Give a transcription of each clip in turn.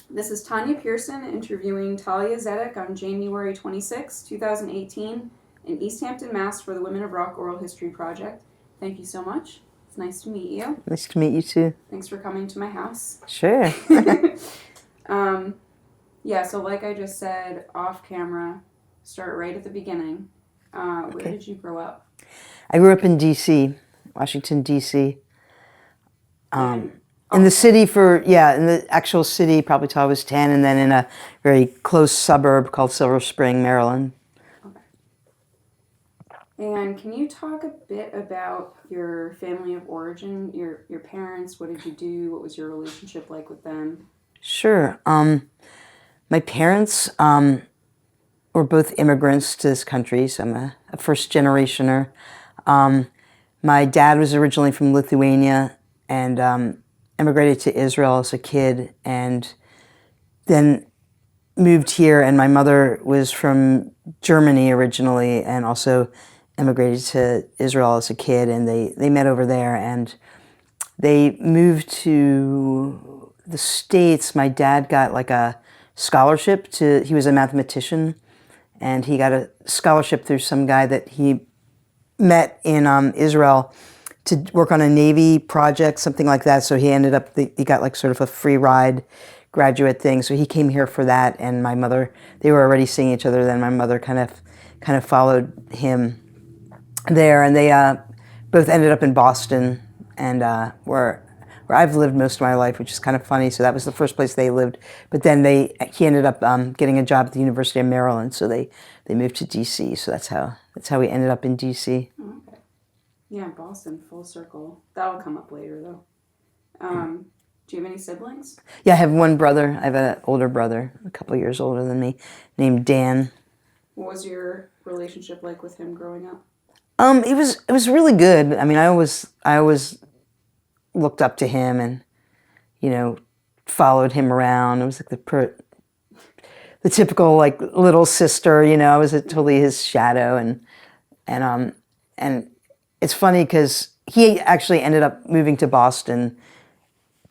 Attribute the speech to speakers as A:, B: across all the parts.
A: This is Tanya Pearson interviewing Thalia Zedek on January 26, 2018, in East Hampton, Mass. For the Women of Rock Oral History Project. Thank you so much. It's nice to meet you.
B: Nice to meet you too.
A: Thanks for coming to my house.
B: Sure.
A: Yeah, so like I just said, off camera, start right at the beginning. Where did you grow up?
B: I grew up in D.C., Washington, D.C. In the city in the actual city probably till I was 10, and then in a very close suburb called Silver Spring, Maryland.
A: Okay. And can you talk a bit about your family of origin, your parents? What did you do? What was your relationship like with them?
B: Sure. My parents were both immigrants to this country, so I'm a first-generationer. My dad was originally from Lithuania and immigrated to Israel as a kid and then moved here, and my mother was from Germany originally and also immigrated to Israel as a kid, and they met over there, and they moved to the States. My dad got like a scholarship he was a mathematician, and he got a scholarship through some guy that he met in Israel to work on a Navy project, something like that. So he he got like sort of a free ride graduate thing. So he came here for that, and my mother, they were already seeing each other then. My mother kind of followed him there, and they both ended up in Boston, and where I've lived most of my life, which is kind of funny. So that was the first place they lived. But then he ended up getting a job at the University of Maryland, so they moved to D.C. So that's how we ended up in D.C.
A: Oh, okay. Yeah, Boston, full circle. That'll come up later, though. Do you have any siblings?
B: Yeah, I have one brother. I have an older brother, a couple of years older than me, named Dan.
A: What was your relationship like with him growing up?
B: It was really good. I mean, I always looked up to him and, followed him around. It was like the typical like little sister, I was totally his shadow, and it's funny because he actually ended up moving to Boston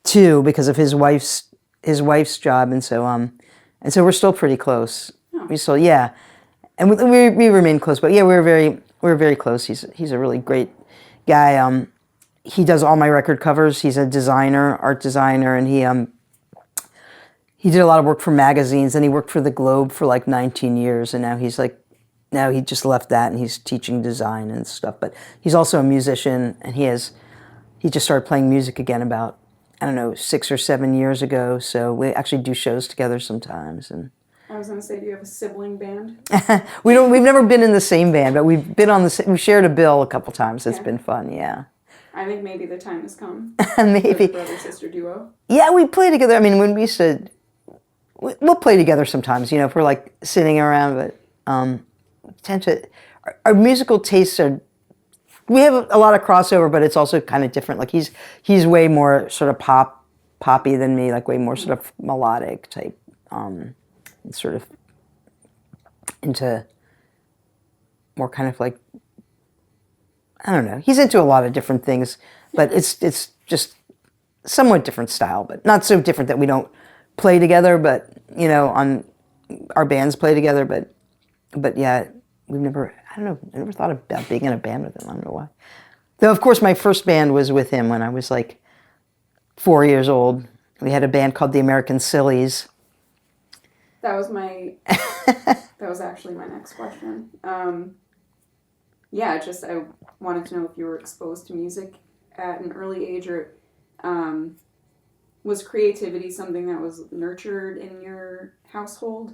B: too because of his wife's job, and so we're still pretty close.
A: Oh.
B: We still and we remain close, but yeah, we were very close. He's a really great guy. He does all my record covers. He's a designer, art designer, and he did a lot of work for magazines, and he worked for the Globe for like 19 years, and now he just left that and he's teaching design and stuff. But he's also a musician, and he just started playing music again about, I don't know, 6 or 7 years ago. So we actually do shows together sometimes. And
A: I was going to say, do you have a sibling band?
B: We've never been in the same band, but we shared a bill a couple times. It's been fun, yeah.
A: I think maybe the time has come.
B: Maybe.
A: Brother-sister duo.
B: Yeah, we play together. I mean, when we used to, we'll play together sometimes, if we're like sitting around, but our musical tastes we have a lot of crossover, but it's also kind of different. Like he's way more sort of poppy than me, like way more sort of melodic type, sort of into more kind of like, I don't know. He's into a lot of different things, but it's just somewhat different style, but not so different that we don't play together. But on our bands play together. But yeah, I never thought about being in a band with him. I don't know why. Though of course my first band was with him when I was like 4 years old. We had a band called the American Sillies.
A: That was actually my next question. I wanted to know if you were exposed to music at an early age, or was creativity something that was nurtured in your household?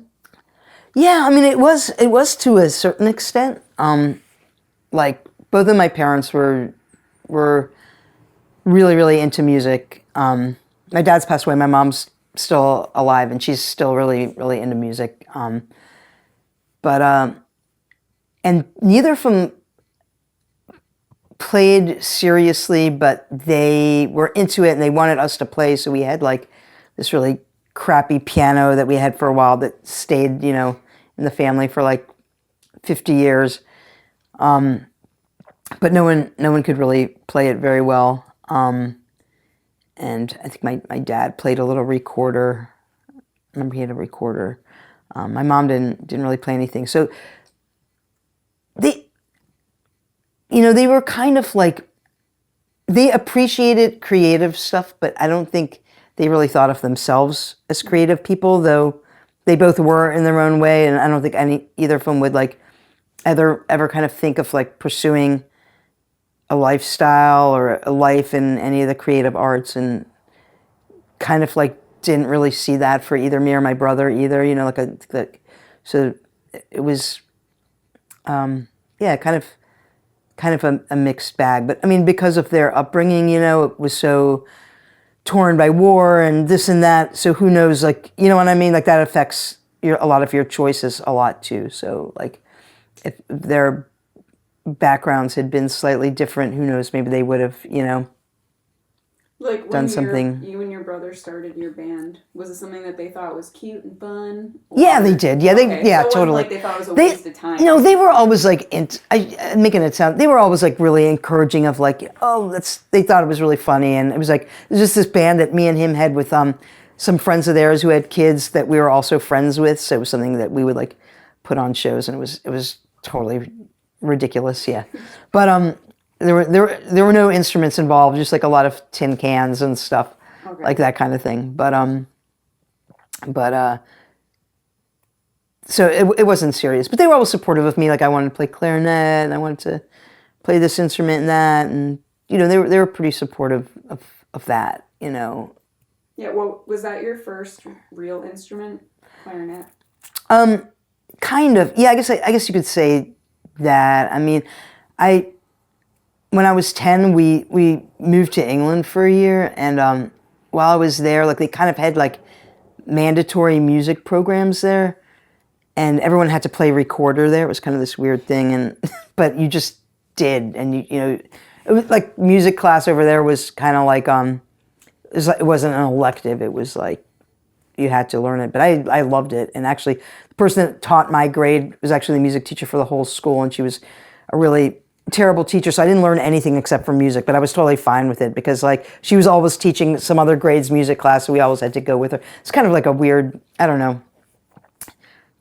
B: Yeah, I mean it was to a certain extent. Like both of my parents were really, really into music. My dad's passed away. My mom's still alive, and she's still really, really into music. And neither of them played seriously, but they were into it and they wanted us to play. So we had like this really crappy piano that we had for a while that stayed, in the family for like 50 years. But no one could really play it very well. And I think my dad played a little recorder. remember he had a recorder. My mom didn't really play anything. So they, they were kind of like, they appreciated creative stuff, but I don't think they really thought of themselves as creative people, though they both were in their own way. And I don't think either of them would like ever kind of think of like pursuing a lifestyle or a life in any of the creative arts, and kind of like didn't really see that for either me or my brother either, so it was, kind of a mixed bag. But I mean, because of their upbringing, it was so torn by war and this and that. So who knows, like, you know what I mean? Like that affects a lot of your choices a lot too. So like if their backgrounds had been slightly different, who knows, maybe they would have,
A: like
B: done something.
A: You and your brother started your band, was it something that they thought was cute and fun?
B: Yeah, they did. Yeah,
A: so it wasn't
B: totally.
A: Like they thought it was a waste of time.
B: No, they were always like, I'm making it sound. They were always like really encouraging of like, they thought it was really funny, and it was just this band that me and him had with some friends of theirs who had kids that we were also friends with. So it was something that we would like put on shows, and it was totally ridiculous. Yeah, but there were no instruments involved, just like a lot of tin cans and stuff, like that kind of thing. So it wasn't serious, but they were always supportive of me. Like I wanted to play clarinet, and I wanted to play this instrument and that, and they were pretty supportive of that.
A: Yeah. Well, was that your first real instrument, clarinet?
B: Kind of. Yeah. I guess you could say that. I mean, when I was 10, we moved to England for a year, and while I was there, like they kind of had like mandatory music programs there, and everyone had to play recorder there. It was kind of this weird thing, and but you just did, and it was like music class over there was kind of like it wasn't an elective. It was like you had to learn it, but I loved it. And actually, the person that taught my grade was actually the music teacher for the whole school, and she was a really terrible teacher, so I didn't learn anything except for music, but I was totally fine with it because like she was always teaching some other grades music class, so we always had to go with her. It's kind of like a weird, I don't know,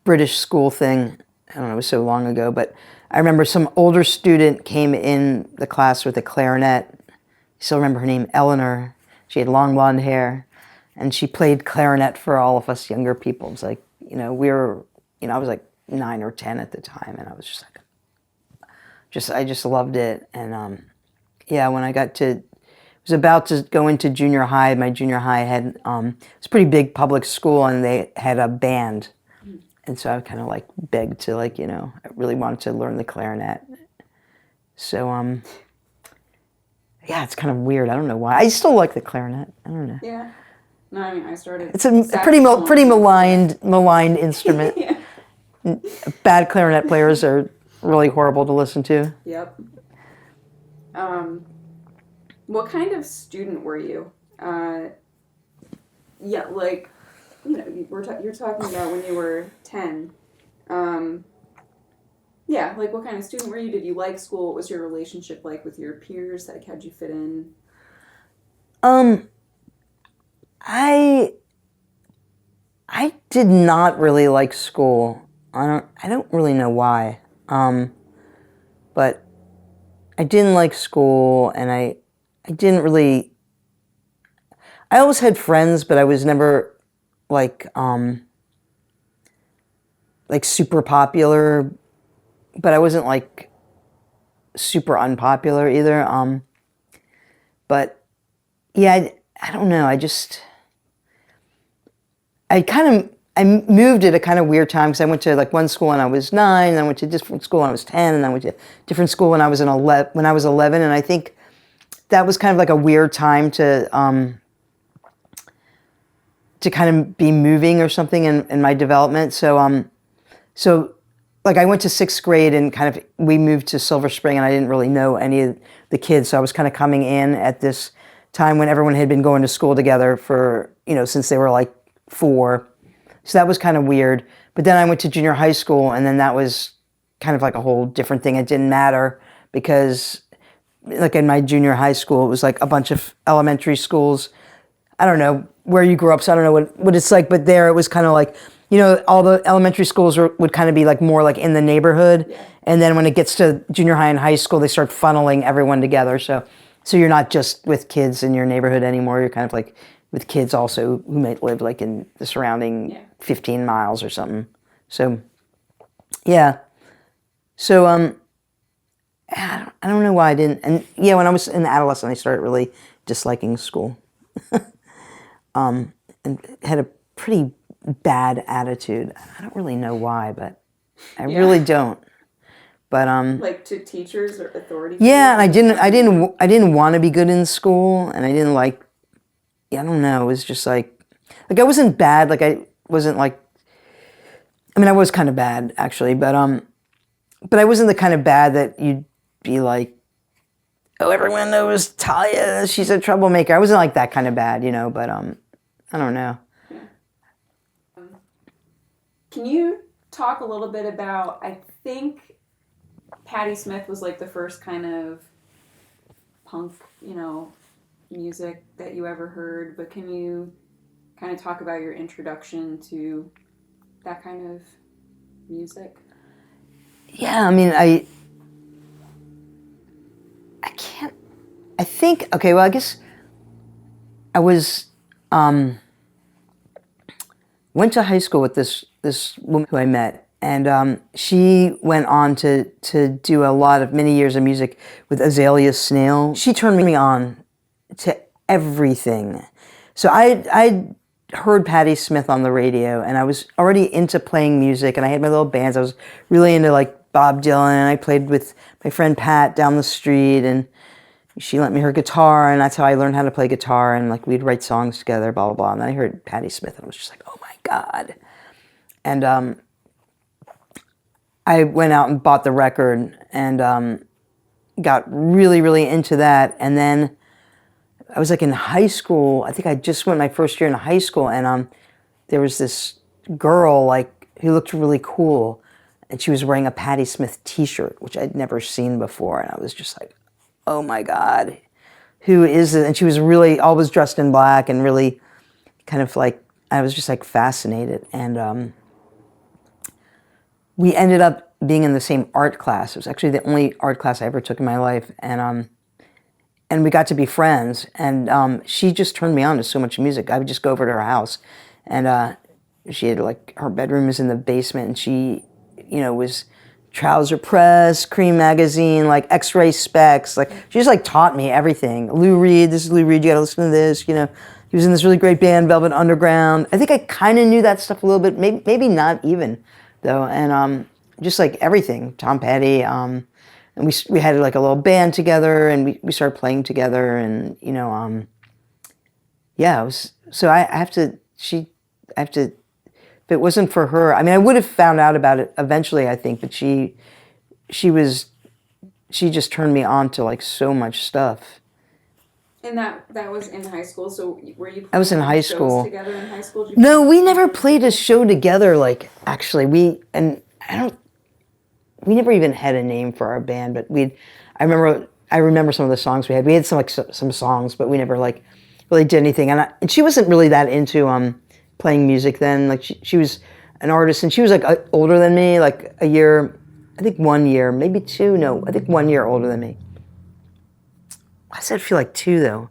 B: British school thing. I don't know, it was so long ago, but I remember some older student came in the class with a clarinet. I still remember her name, Eleanor. She had long blonde hair, and she played clarinet for all of us younger people. It was like, I was like 9 or 10 at the time, and I was just like, I just loved it. And when I was about to go into junior high, my junior high had, it was a pretty big public school, and they had a band. And so I kind of like begged to I really wanted to learn the clarinet. So, it's kind of weird. I don't know why. I still like the clarinet. I don't know.
A: Yeah. No, I mean, I started.
B: It's a pretty maligned instrument. Yeah. Bad clarinet players are really horrible to listen to.
A: Yep. What kind of student were you? You're talking about when you were 10. Like what kind of student were you? Did you like school? What was your relationship like with your peers? Like how'd you fit in?
B: I did not really like school. I don't really know why. But I didn't like school, and I didn't really. I always had friends, but I was never like super popular, but I wasn't like super unpopular either. But yeah, I don't know. I moved at a kind of weird time because I went to like one school when I was 9, and I went to a different school when I was 10, and I went to a different school when I was 11, and I think that was kind of like a weird time to kind of be moving or something in my development. So like I went to 6th grade, and kind of we moved to Silver Spring, and I didn't really know any of the kids, so I was kind of coming in at this time when everyone had been going to school together for since they were like 4. So that was kind of weird. But then I went to junior high school, and then that was kind of like a whole different thing. It didn't matter because like in my junior high school, it was like a bunch of elementary schools. I don't know where you grew up, so I don't know what it's like, but there it was kind of like, you know, all the elementary schools would kind of be like more like in the neighborhood.
A: Yeah.
B: And then when it gets to junior high and high school, they start funneling everyone together. So you're not just with kids in your neighborhood anymore. You're kind of like with kids also who might live like in the surrounding 15 miles or something. So, yeah. So, I don't know why I didn't. And yeah, when I was an adolescent, I started really disliking school. And had a pretty bad attitude. I don't really know why, but I really don't. But
A: like to teachers or authority.
B: Yeah, and I didn't want to be good in school, and I didn't like. Yeah, I don't know. It was just like I wasn't bad. Like I wasn't like. I mean, I was kind of bad actually, but I wasn't the kind of bad that you'd be like, oh, everyone knows Thalia, she's a troublemaker. I wasn't like that kind of bad, you know. But I don't know.
A: Can you talk a little bit about? I think Patti Smith was like the first kind of punk, you know, music that you ever heard, but can you kind of talk about your introduction to that kind of music?
B: Yeah, I mean, I can't, I think, okay, well, I guess I was, went to high school with this woman who I met, and she went on to do a lot of many years of music with Azalea Snail. She turned me on to everything. So I heard Patti Smith on the radio, and I was already into playing music, and I had my little bands. I was really into like Bob Dylan, and I played with my friend Pat down the street, and she lent me her guitar, and that's how I learned how to play guitar, and like we'd write songs together, blah, blah, blah. And then I heard Patti Smith, and I was just like, oh my God. And I went out and bought the record, and got really, really into that. And then I was like in high school. I think I just went my first year in high school, and there was this girl like who looked really cool, and she was wearing a Patti Smith T-shirt, which I'd never seen before, and I was just like, oh my God, who is it? And she was really always dressed in black and really kind of like, I was just like fascinated. And we ended up being in the same art class. It was actually the only art class I ever took in my life, and we got to be friends, and she just turned me on to so much music. I would just go over to her house, and she had like, her bedroom was in the basement, and she, you know, was Trouser Press, Cream Magazine, like X-Ray Specs, like she just like taught me everything. Lou Reed, this is Lou Reed, you gotta listen to this, you know. He was in this really great band, Velvet Underground. I think I kind of knew that stuff a little bit, maybe not even, though, and just like everything, Tom Petty, and we had like a little band together, and we started playing together, and you know, yeah, it was, so I have to, if it wasn't for her, I mean, I would have found out about it eventually, I think, but she just turned me on to like so much stuff.
A: And that was in high school. So were you?
B: I was in high school.
A: Together in high school?
B: No, we never played a show together. Like actually, we never even had a name for our band. But I remember some of the songs we had. We had some songs, but we never like really did anything. And she wasn't really that into playing music then. Like she was an artist, and she was like older than me, like a year, I think 1 year, maybe two. No, I think 1 year older than me. I said feel like two though.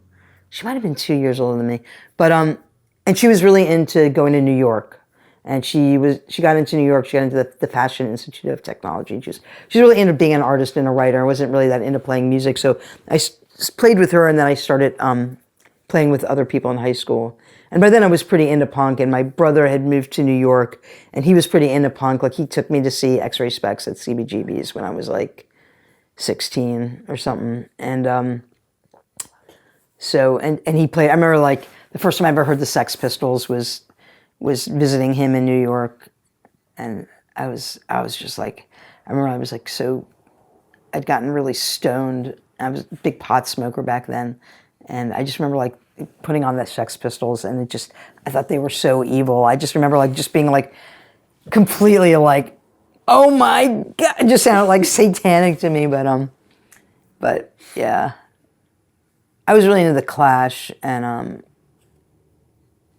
B: She might have been 2 years older than me. But and she was really into going to New York. And she got into New York, she got into the Fashion Institute of Technology. She's really into being an artist and a writer. I wasn't really that into playing music. So I played with her, and then I started playing with other people in high school. And by then I was pretty into punk, and my brother had moved to New York, and he was pretty into punk. Like he took me to see X-Ray Specs at CBGB's when I was like 16 or something. And so, and he played, I remember like the first time I ever heard the Sex Pistols was visiting him in New York, and I was just like, I remember I was like I'd gotten really stoned. I was a big pot smoker back then, and I just remember like putting on the Sex Pistols, and I thought they were so evil. I just remember like just being like completely like, oh my God, it just sounded like satanic to me, but yeah. I was really into the Clash, and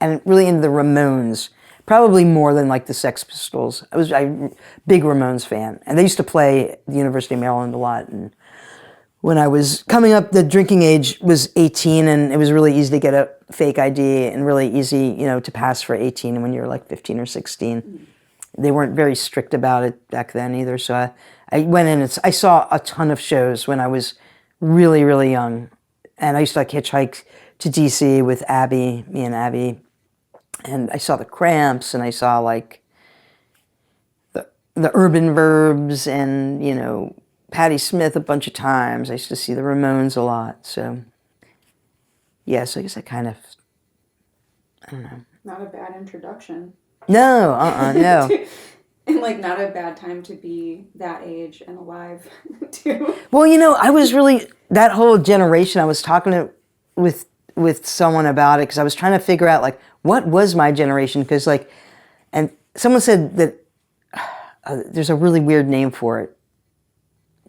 B: and really into the Ramones, probably more than like the Sex Pistols. I was a big Ramones fan, and they used to play at the University of Maryland a lot. And when I was coming up, the drinking age was 18, and it was really easy to get a fake ID and really easy, to pass for 18 when you're like 15 or 16. They weren't very strict about it back then either. So I went in and I saw a ton of shows when I was really, really young. And I used to like hitchhike to DC with Abby, me and Abby. And I saw the Cramps, and I saw like the Urban Verbs, and, Patti Smith a bunch of times. I used to see the Ramones a lot. So, yeah, so I guess I don't know.
A: Not a bad introduction.
B: No, no.
A: And like not a bad time to be that age and alive too.
B: Well, I was really, that whole generation, I was talking with someone about it because I was trying to figure out like, what was my generation? Because like, and someone said that there's a really weird name for it.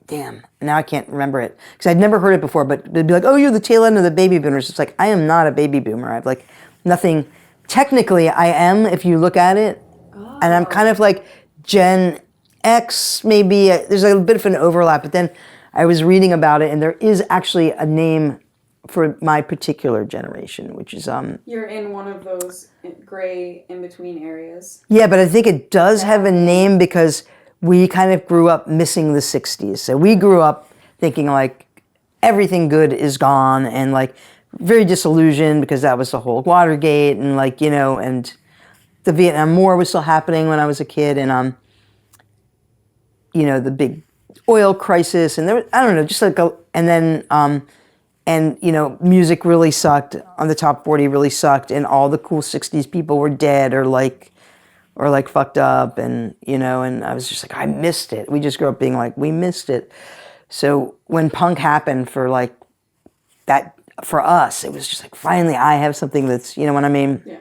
B: Damn, now I can't remember it because I'd never heard it before, but they'd be like, oh, you're the tail end of the baby boomers. It's like, I am not a baby boomer. I've like nothing, technically I am if you look at it. Oh. And I'm kind of like Gen X, maybe. There's a bit of an overlap, but then I was reading about it, and there is actually a name for my particular generation, which is
A: You're in one of those gray in-between areas.
B: Yeah, but I think it does have a name because we kind of grew up missing the 60s. So we grew up thinking like everything good is gone and like very disillusioned because that was the whole Watergate and like, and the Vietnam War was still happening when I was a kid, and the big oil crisis, and there was, I don't know, just like and then music really sucked. On the top 40 really sucked, and all the cool 60s people were dead or fucked up, and and I was just like, I missed it. We just grew up being like, we missed it. So when punk happened for like that, for us, it was just like, finally I have something that's, you know what I mean?
A: Yeah.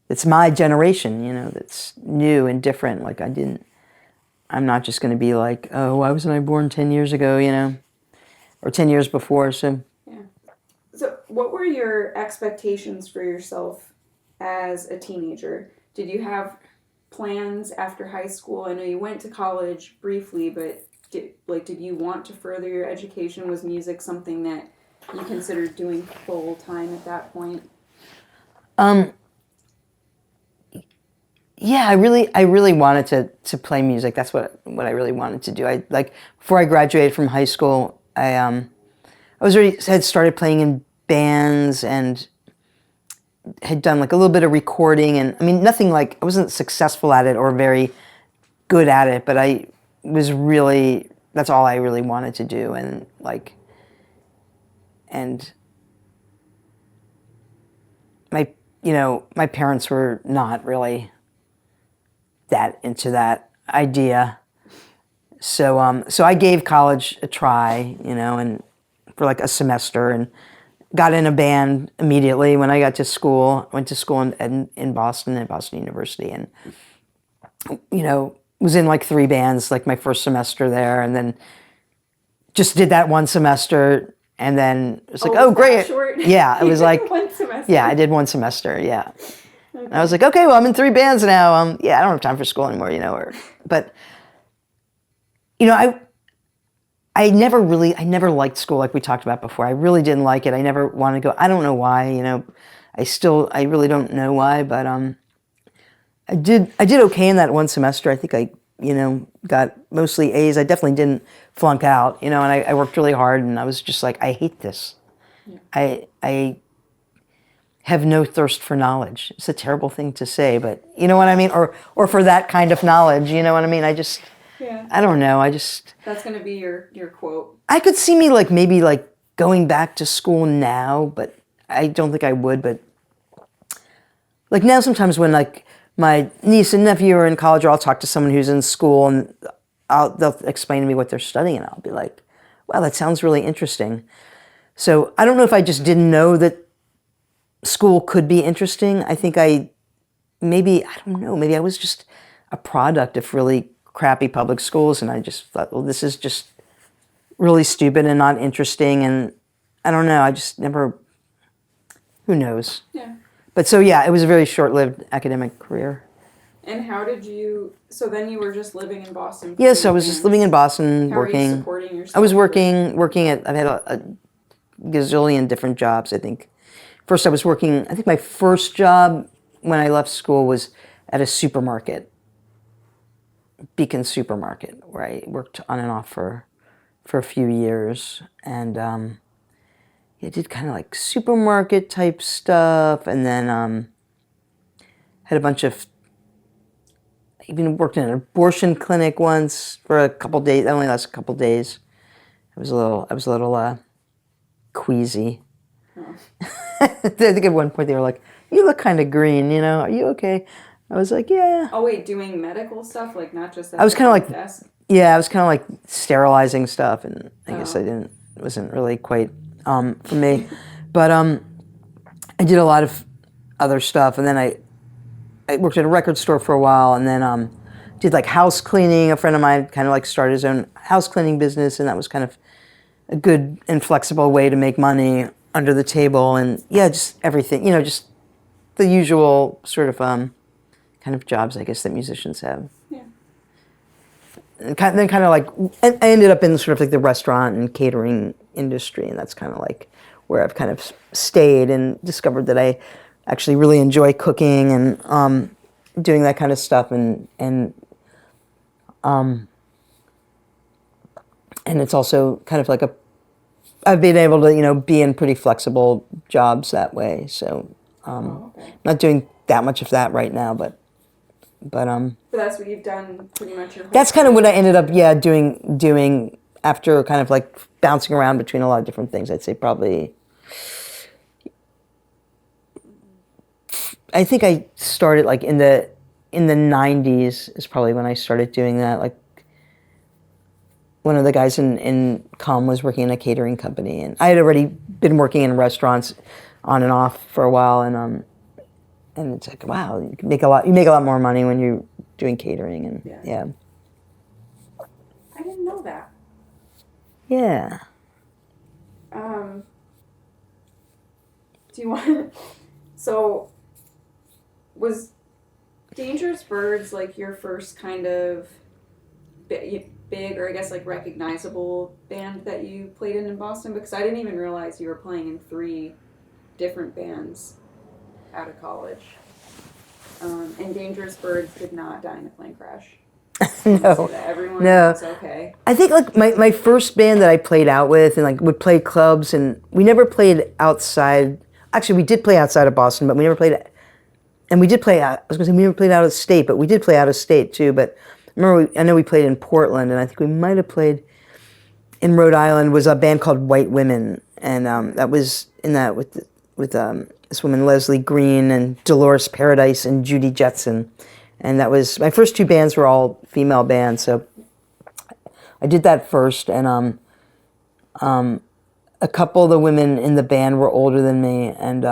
B: It's my generation, that's new and different. Like I'm not just going to be like, oh, why wasn't I born 10 years ago, or 10 years before, so.
A: Yeah. So what were your expectations for yourself as a teenager? Did you have plans after high school? I know you went to college briefly, but did you want to further your education? Was music something that you considered doing full time at that point?
B: Yeah, I really wanted to play music. That's what I really wanted to do. I like before I graduated from high school, I had started playing in bands and had done like a little bit of recording, and I mean nothing like, I wasn't successful at it or very good at it, but I was really, that's all I really wanted to do, and like, and my parents were not really that into that idea. So I gave college a try, and for like a semester, and got in a band immediately when I got to school. I went to school in Boston, at Boston University, and was in like 3 bands like my first semester there, and then just did that one semester, and then it was like, oh great.
A: Short?
B: Yeah, it was like
A: 1 semester.
B: Yeah, I did 1 semester, yeah. Okay. And I was like, okay, well, I'm in 3 bands now. Yeah, I don't have time for school anymore, but I never liked school like we talked about before. I really didn't like it. I never wanted to go. I don't know why, I really don't know why, but I did okay in that 1 semester. I think I, got mostly A's. I definitely didn't flunk out, and I worked really hard, and I was just like, I hate this. Yeah. I have no thirst for knowledge. It's a terrible thing to say, but you know what I mean? Or for that kind of knowledge, you know what I mean?
A: Yeah.
B: I don't know.
A: That's going to be your quote.
B: I could see me like maybe like going back to school now, but I don't think I would. But like now sometimes when like my niece and nephew are in college, or I'll talk to someone who's in school, and they'll explain to me what they're studying, and I'll be like, wow, that sounds really interesting. So I don't know if I just didn't know that school could be interesting. I think maybe I was just a product of really crappy public schools, and I just thought, well, this is just really stupid and not interesting, and I don't know, I just never, who knows?
A: Yeah.
B: But so yeah, it was a very short-lived academic career.
A: And how did you? So then you were just living in Boston.
B: Yes, I was just living in Boston,
A: How
B: working.
A: Are you supporting yourself?
B: I was working at. I've had a gazillion different jobs. I think. First, I was working. I think my first job when I left school was at a supermarket, Beacon Supermarket, where I worked on and off for a few years, and I did kind of like supermarket type stuff, and then had a bunch of. I even worked in an abortion clinic once for a couple days. That only lasted a couple days. I was a little queasy.
A: Oh.
B: I think at one point they were like, "You look kind of green, you know. Are you okay?" I was like, "Yeah."
A: Oh wait, doing medical stuff, like not just. At
B: I was kind of like,
A: desk?
B: yeah, I was kind of like sterilizing stuff, and I guess
A: Oh.
B: it wasn't really quite for me. But I did a lot of other stuff, and then I worked at a record store for a while, and then did like house cleaning. A friend of mine kind of like started his own house cleaning business, and that was kind of a good and flexible way to make money under the table, and yeah, just everything, you know, just the usual sort of kind of jobs, I guess, that musicians have.
A: Yeah.
B: And then kind of like, I ended up in sort of like the restaurant and catering industry, and that's kind of like where I've kind of stayed and discovered that I actually really enjoy cooking and doing that kind of stuff, and it's also kind of like I've been able to, you know, be in pretty flexible jobs that way. So
A: Okay.
B: not doing that much of that right now, but
A: But that's what you've done pretty much your whole
B: that's kind of what I ended up,
A: career.
B: doing after kind of like bouncing around between a lot of different things. I'd say probably, I think I started like in the 90s is probably when I started doing that. Like one of the guys in Com was working in a catering company, and I had already been working in restaurants on and off for a while, and it's like, wow, you make a lot more money when you're doing catering, and yeah.
A: I didn't know that.
B: Yeah.
A: Do you want? So, was Dangerous Birds like your first kind of big, or I guess like recognizable band that you played in Boston? Because I didn't even realize you were playing in 3 different bands out of college. And Dangerous Birds did not die in a plane crash.
B: No.
A: Everyone
B: No.
A: was okay.
B: I think like my first band that I played out with and like would play clubs, and we never played outside. Actually, we did play outside of Boston, but we never played. And we did play out. I was going to say we never played out of state, but we did play out of state too. But I know we played in Portland, and I think we might have played in Rhode Island. Was a band called White Women, and that was in that with this woman Leslie Green and Dolores Paradise and Judy Jetson. And that was, my first 2 bands were all female bands, so I did that first, and a couple of the women in the band were older than me, and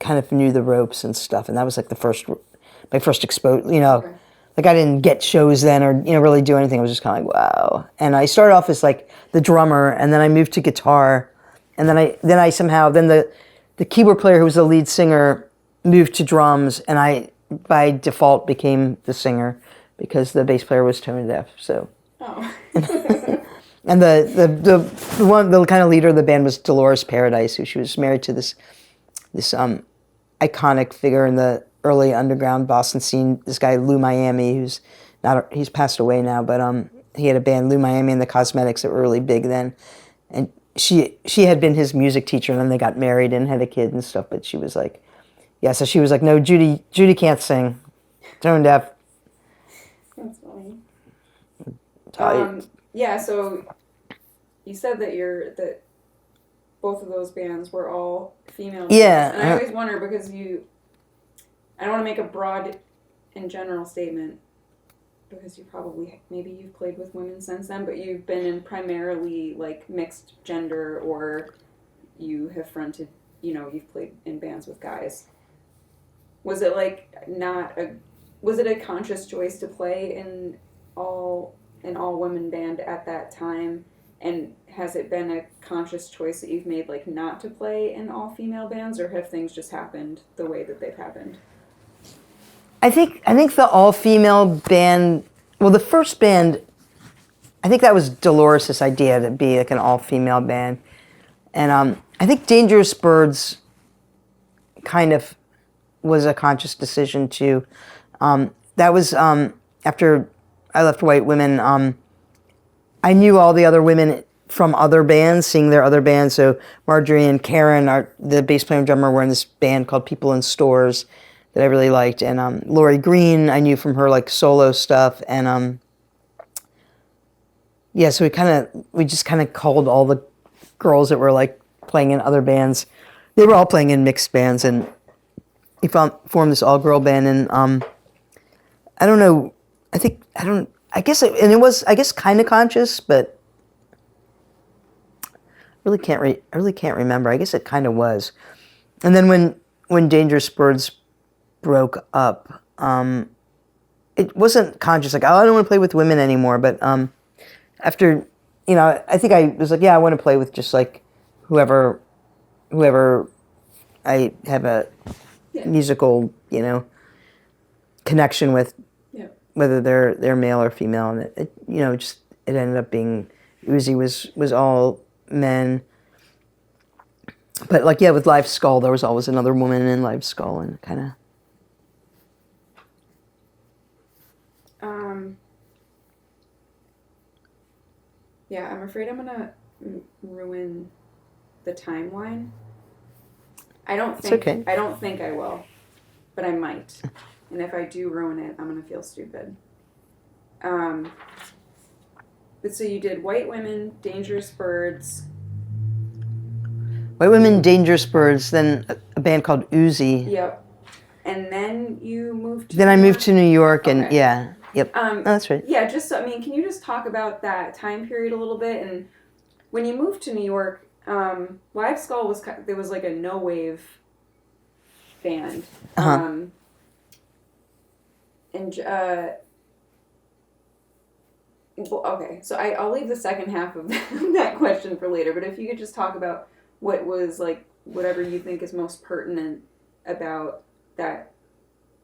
B: kind of knew the ropes and stuff, and that was like my first exposure, you know.
A: Okay.
B: Like I didn't get shows then or, you know, really do anything. I was just kind of like, wow. And I started off as like the drummer, and then I moved to guitar, and then I somehow, the keyboard player who was the lead singer moved to drums, and I by default became the singer because the bass player was tone deaf. So,
A: Oh.
B: and the kind of leader of the band was Dolores Paradise, who she was married to this iconic figure in the early underground Boston scene. This guy Lou Miami, he's passed away now, but he had a band, Lou Miami and the Cosmetics, that were really big then, and she had been his music teacher, and then they got married and had a kid and stuff. But she was like. Yeah, so she was like, no, Judy can't sing. Tone deaf.
A: That's funny. Yeah, so you said that both of those bands were all female bands.
B: Yeah.
A: And I always wonder because I don't want to make a broad and general statement because maybe you've played with women since then, but you've been in primarily like mixed gender, or you have fronted, you know, you've played in bands with guys. Was it like was it a conscious choice to play in all women band at that time? And has it been a conscious choice that you've made, like, not to play in all-female bands, or have things just happened the way that they've happened?
B: I think the all-female band, well, the first band, I think that was Dolores' idea to be like an all-female band. And I think Dangerous Birds kind of was a conscious decision too. That was after I left White Women. I knew all the other women from other bands, seeing their other bands. So Marjorie and Karen, the bass player and drummer, were in this band called People in Stores that I really liked. And Lori Green, I knew from her like solo stuff. And yeah, so we just kind of called all the girls that were like playing in other bands. They were all playing in mixed bands, and we formed this all-girl band. And I don't know. I guess it was kind of conscious, but I really can't remember. I guess it kind of was. And then when Dangerous Birds broke up, it wasn't conscious. Like, oh, I don't want to play with women anymore. But after, I think I was like, yeah, I want to play with just like whoever I have a musical, connection with, whether they're male or female. And it ended up being Uzi was all men. But like, yeah, with Live Skull, there was always another woman in Live Skull, and kind of.
A: Yeah, I'm afraid I'm gonna ruin the timeline. I don't think I will, but I might. And if I do ruin it, I'm gonna feel stupid. But so you did White Women, Dangerous Birds.
B: White Women, Dangerous Birds, then a band called Uzi.
A: Yep. And then you moved to
B: Then I moved to New York, and
A: okay.
B: yeah. Yep. That's right.
A: Yeah, can you just talk about that time period a little bit? And when you moved to New York, Live Skull there was like a no wave band.
B: Uh-huh.
A: Okay, so I'll leave the second half of that question for later. But if you could just talk about what was like whatever you think is most pertinent about that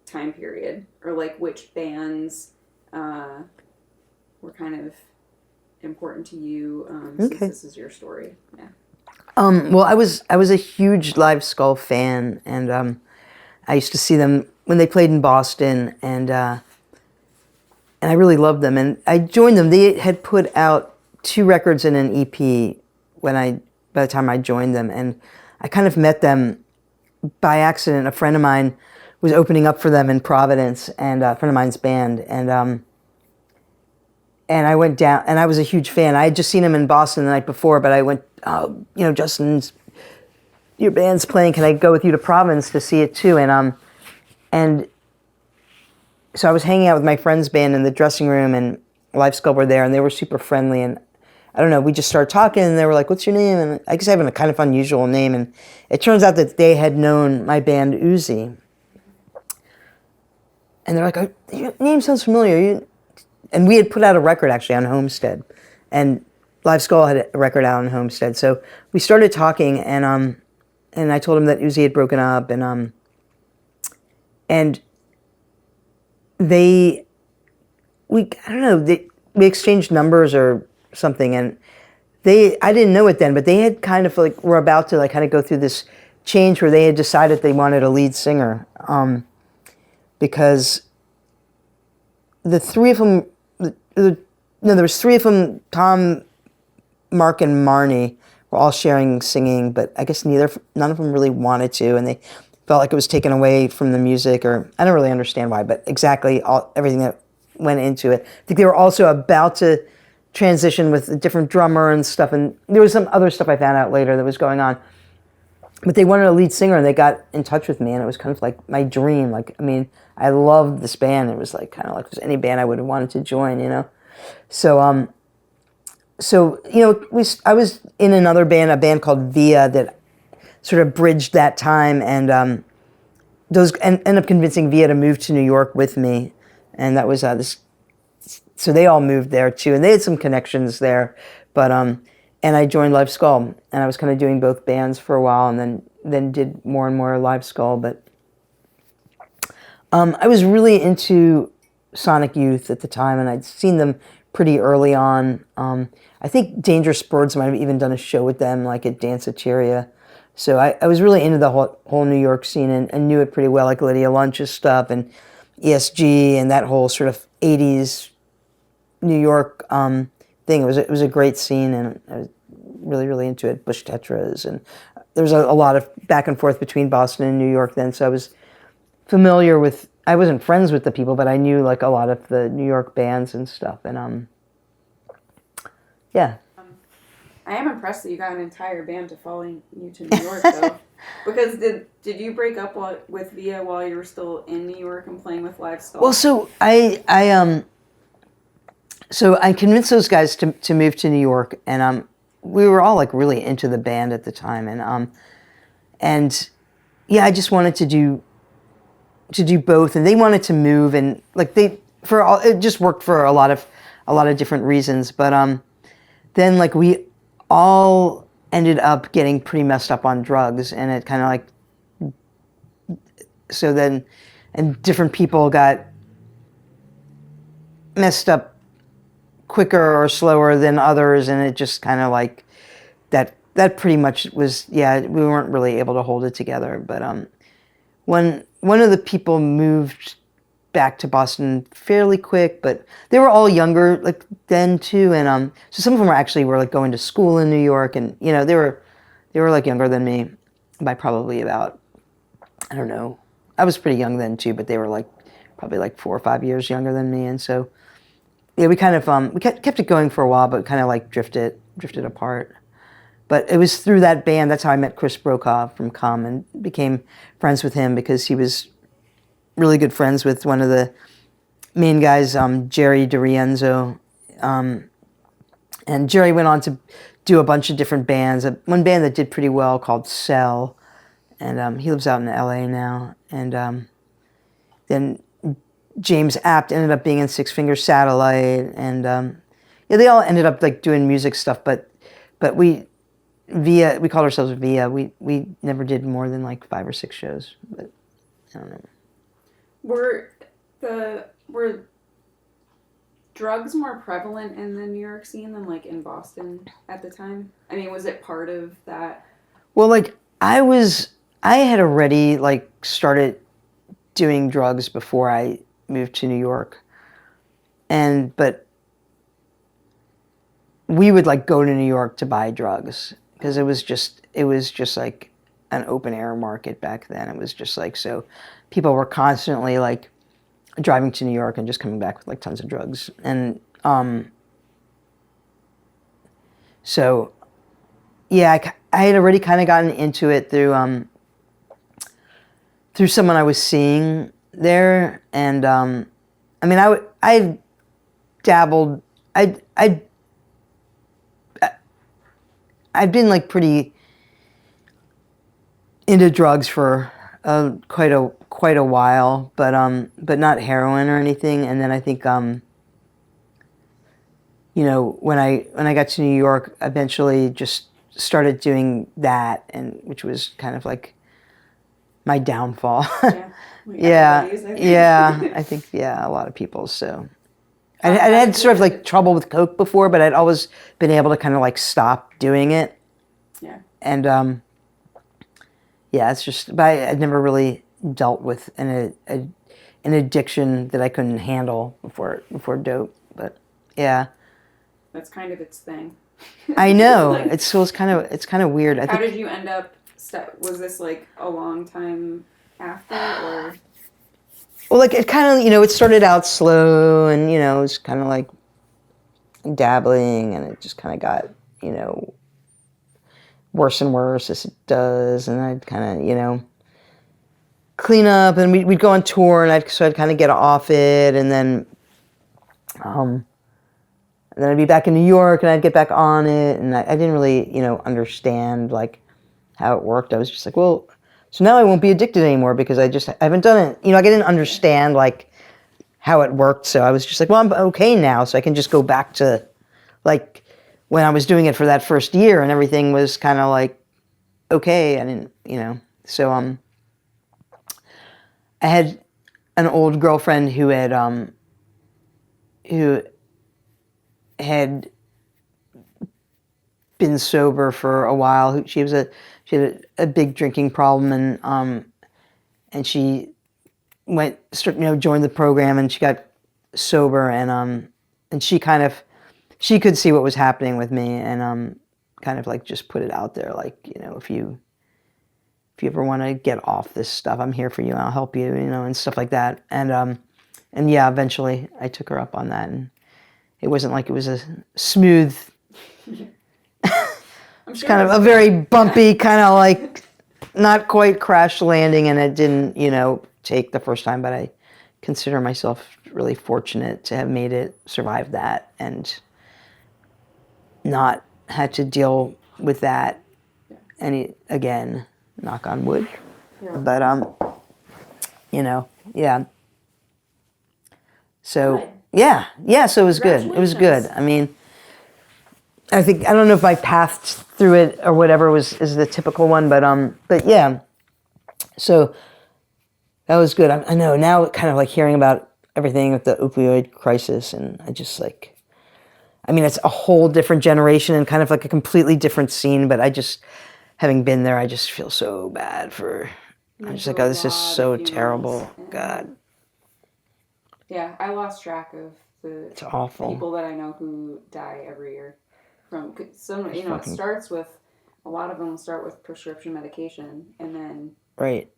A: time period, or like which bands were kind of important to you, since this is your story. Yeah.
B: Well, I was a huge Live Skull fan, and I used to see them when they played in Boston, and I really loved them. And I joined them. They had put out 2 records and an EP by the time I joined them, and I kind of met them by accident. A friend of mine was opening up for them in Providence, and a friend of mine's band, and I went down, and I was a huge fan. I had just seen him in Boston the night before, but I went, Justin's, your band's playing, can I go with you to Providence to see it too? And so I was hanging out with my friend's band in the dressing room, and Live Skull were there, and they were super friendly, and I don't know, we just started talking, and they were like, what's your name? And I guess I have a kind of unusual name, and it turns out that they had known my band Uzi. And they're like, oh, your name sounds familiar. And we had put out a record actually on Homestead, and Live Skull had a record out on Homestead. So we started talking, and I told him that Uzi had broken up, and we exchanged numbers or something, and I didn't know it then, but they had kind of like were about to like kind of go through this change where they had decided they wanted a lead singer, because the 3 of them. There was 3 of them, Tom, Mark, and Marnie, were all sharing singing, but I guess none of them really wanted to, and they felt like it was taken away from the music, or I don't really understand why, but exactly everything that went into it. I think they were also about to transition with a different drummer and stuff, and there was some other stuff I found out later that was going on. But they wanted a lead singer, and they got in touch with me, and it was kind of like my dream. Like, I mean, I loved this band. It was like kind of like if there's any band I would have wanted to join, So, I was in another band, a band called Via, that sort of bridged that time, and those ended up convincing Via to move to New York with me, and that was this. So they all moved there too, and they had some connections there, But and I joined Live Skull, and I was kind of doing both bands for a while, and then did more and more Live Skull. But I was really into Sonic Youth at the time, and I'd seen them pretty early on. I think Dangerous Birds might have even done a show with them, like at Danceteria. So I was really into the whole New York scene and knew it pretty well, like Lydia Lunch's stuff and ESG and that whole sort of 80s New York thing. It was a great scene, and I was really, really into it. Bush Tetras, and there was a lot of back and forth between Boston and New York then, so I was familiar with, I wasn't friends with the people, but I knew like a lot of the New York bands and stuff, and yeah.
A: I am impressed that you got an entire band to follow you to New York, though. Because did you break up with Via while you were still in New York and playing with Live Skull?
B: Well, so I convinced those guys to move to New York, and we were all like really into the band at the time, and yeah, I just wanted to do both, and they wanted to move, and like it just worked for a lot of different reasons, but then like we all ended up getting pretty messed up on drugs, and it kind of like, so then, and different people got messed up quicker or slower than others, and it just kind of like, that pretty much was, yeah, we weren't really able to hold it together. But when one of the people moved back to Boston fairly quick, but they were all younger like then too, and so some of them were like going to school in New York, and you know they were like younger than me by probably about, I don't know, I was pretty young then too, but they were like probably like 4 or 5 years younger than me, and so yeah, we kind of we kept it going for a while, but kind of like drifted apart. But it was through that band, that's how I met Chris Brokaw from Com and became friends with him, because he was really good friends with one of the main guys, Jerry DiRienzo. And Jerry went on to do a bunch of different bands. One band that did pretty well called Cell, and he lives out in LA now. And then James Apt ended up being in Six Finger Satellite, and yeah, they all ended up like doing music stuff. But we called ourselves Via. We never did more than like 5 or 6 shows. But I don't know.
A: Were drugs more prevalent in the New York scene than like in Boston at the time? I mean, was it part of that?
B: Well, like I had already like started doing drugs before I moved to New York, but we would like go to New York to buy drugs, because it was just like an open air market back then. It was just like, so people were constantly like driving to New York and just coming back with like tons of drugs. And so yeah, I had already kind of gotten into it through someone I was seeing there. And I mean, I dabbled, I'd been like pretty into drugs for quite a while, but not heroin or anything. And then I think you know, when I got to New York, eventually just started doing that, and which was kind of like my downfall. Yeah, I think a lot of people. So I had sort of like trouble with coke before, but I'd always been able to kind of like stop doing it.
A: Yeah.
B: And yeah, it's just, but I'd never really dealt with an addiction that I couldn't handle before dope. But yeah,
A: that's kind of its thing.
B: I know.
A: Like,
B: it's kind of weird.
A: How did you end up? Was this like a long time after, or?
B: Well, like it kind of, you know, it started out slow, and you know, it was kind of like dabbling, and it just kind of got, you know, worse and worse as it does, and I'd kind of, you know, clean up, and we'd go on tour, and I'd kind of get off it, and then I'd be back in New York, and I'd get back on it, and I didn't really, you know, understand like how it worked. I was just like, well, so now I won't be addicted anymore, because I haven't done it. You know, I didn't understand like how it worked, so I was just like, well, I'm okay now, so I can just go back to like when I was doing it for that first year and everything was kind of like, okay, I didn't, so I had an old girlfriend who had been sober for a while. She had a big drinking problem, and she joined the program, and she got sober, and she could see what was happening with me, and kind of like just put it out there, like, if you ever want to get off this stuff, I'm here for you, and I'll help you, and stuff like that, and yeah, eventually I took her up on that, and it wasn't like it was a smooth. It's kind of a very bumpy, kind of like not quite crash landing, and it didn't, take the first time, but I consider myself really fortunate to have made it, survive that, and not had to deal with that again, knock on wood.
A: Yeah.
B: But, yeah. So,
A: Good.
B: yeah, so it was good. It was good. I mean, I don't know if my path through it or whatever is the typical one, but yeah. So that was good. I know now, kind of like hearing about everything with the opioid crisis, and I just like, I mean, it's a whole different generation and kind of like a completely different scene, but having been there, I just feel so bad I'm just like, oh, this is so terrible. God.
A: Yeah, I lost track of
B: It's awful.
A: people that I know who die every year from some. It starts with a lot of them start with prescription medication, and then
B: right.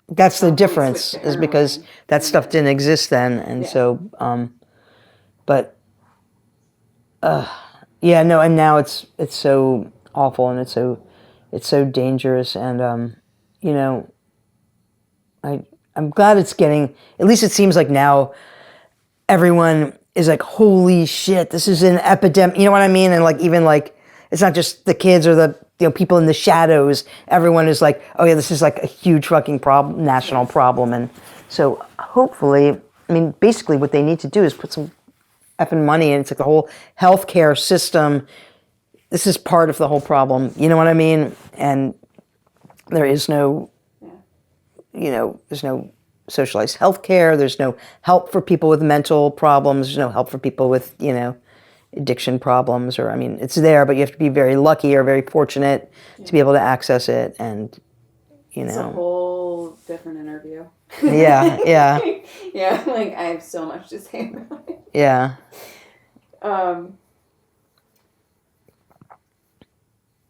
B: That's the difference, is because that stuff didn't exist then, and so, but, yeah, no, and now it's so awful, and it's so dangerous, and I'm glad it's getting. At least it seems like now everyone is like, holy shit, this is an epidemic. You know what I mean? And like, even like, it's not just the kids or the people in the shadows. Everyone is like, oh yeah, this is like a huge fucking problem, national problem. And so hopefully, I mean, basically what they need to do is put some effing money in. It's like the whole healthcare system. This is part of the whole problem. You know what I mean? And there is no, there's no socialized healthcare. There's no help for people with mental problems. There's no help for people with, addiction problems, or, I mean, it's there, but you have to be very lucky or very fortunate to be able to access it, and,
A: It's a whole different interview.
B: Yeah.
A: Yeah, like, I have so much to say about it.
B: Yeah.
A: And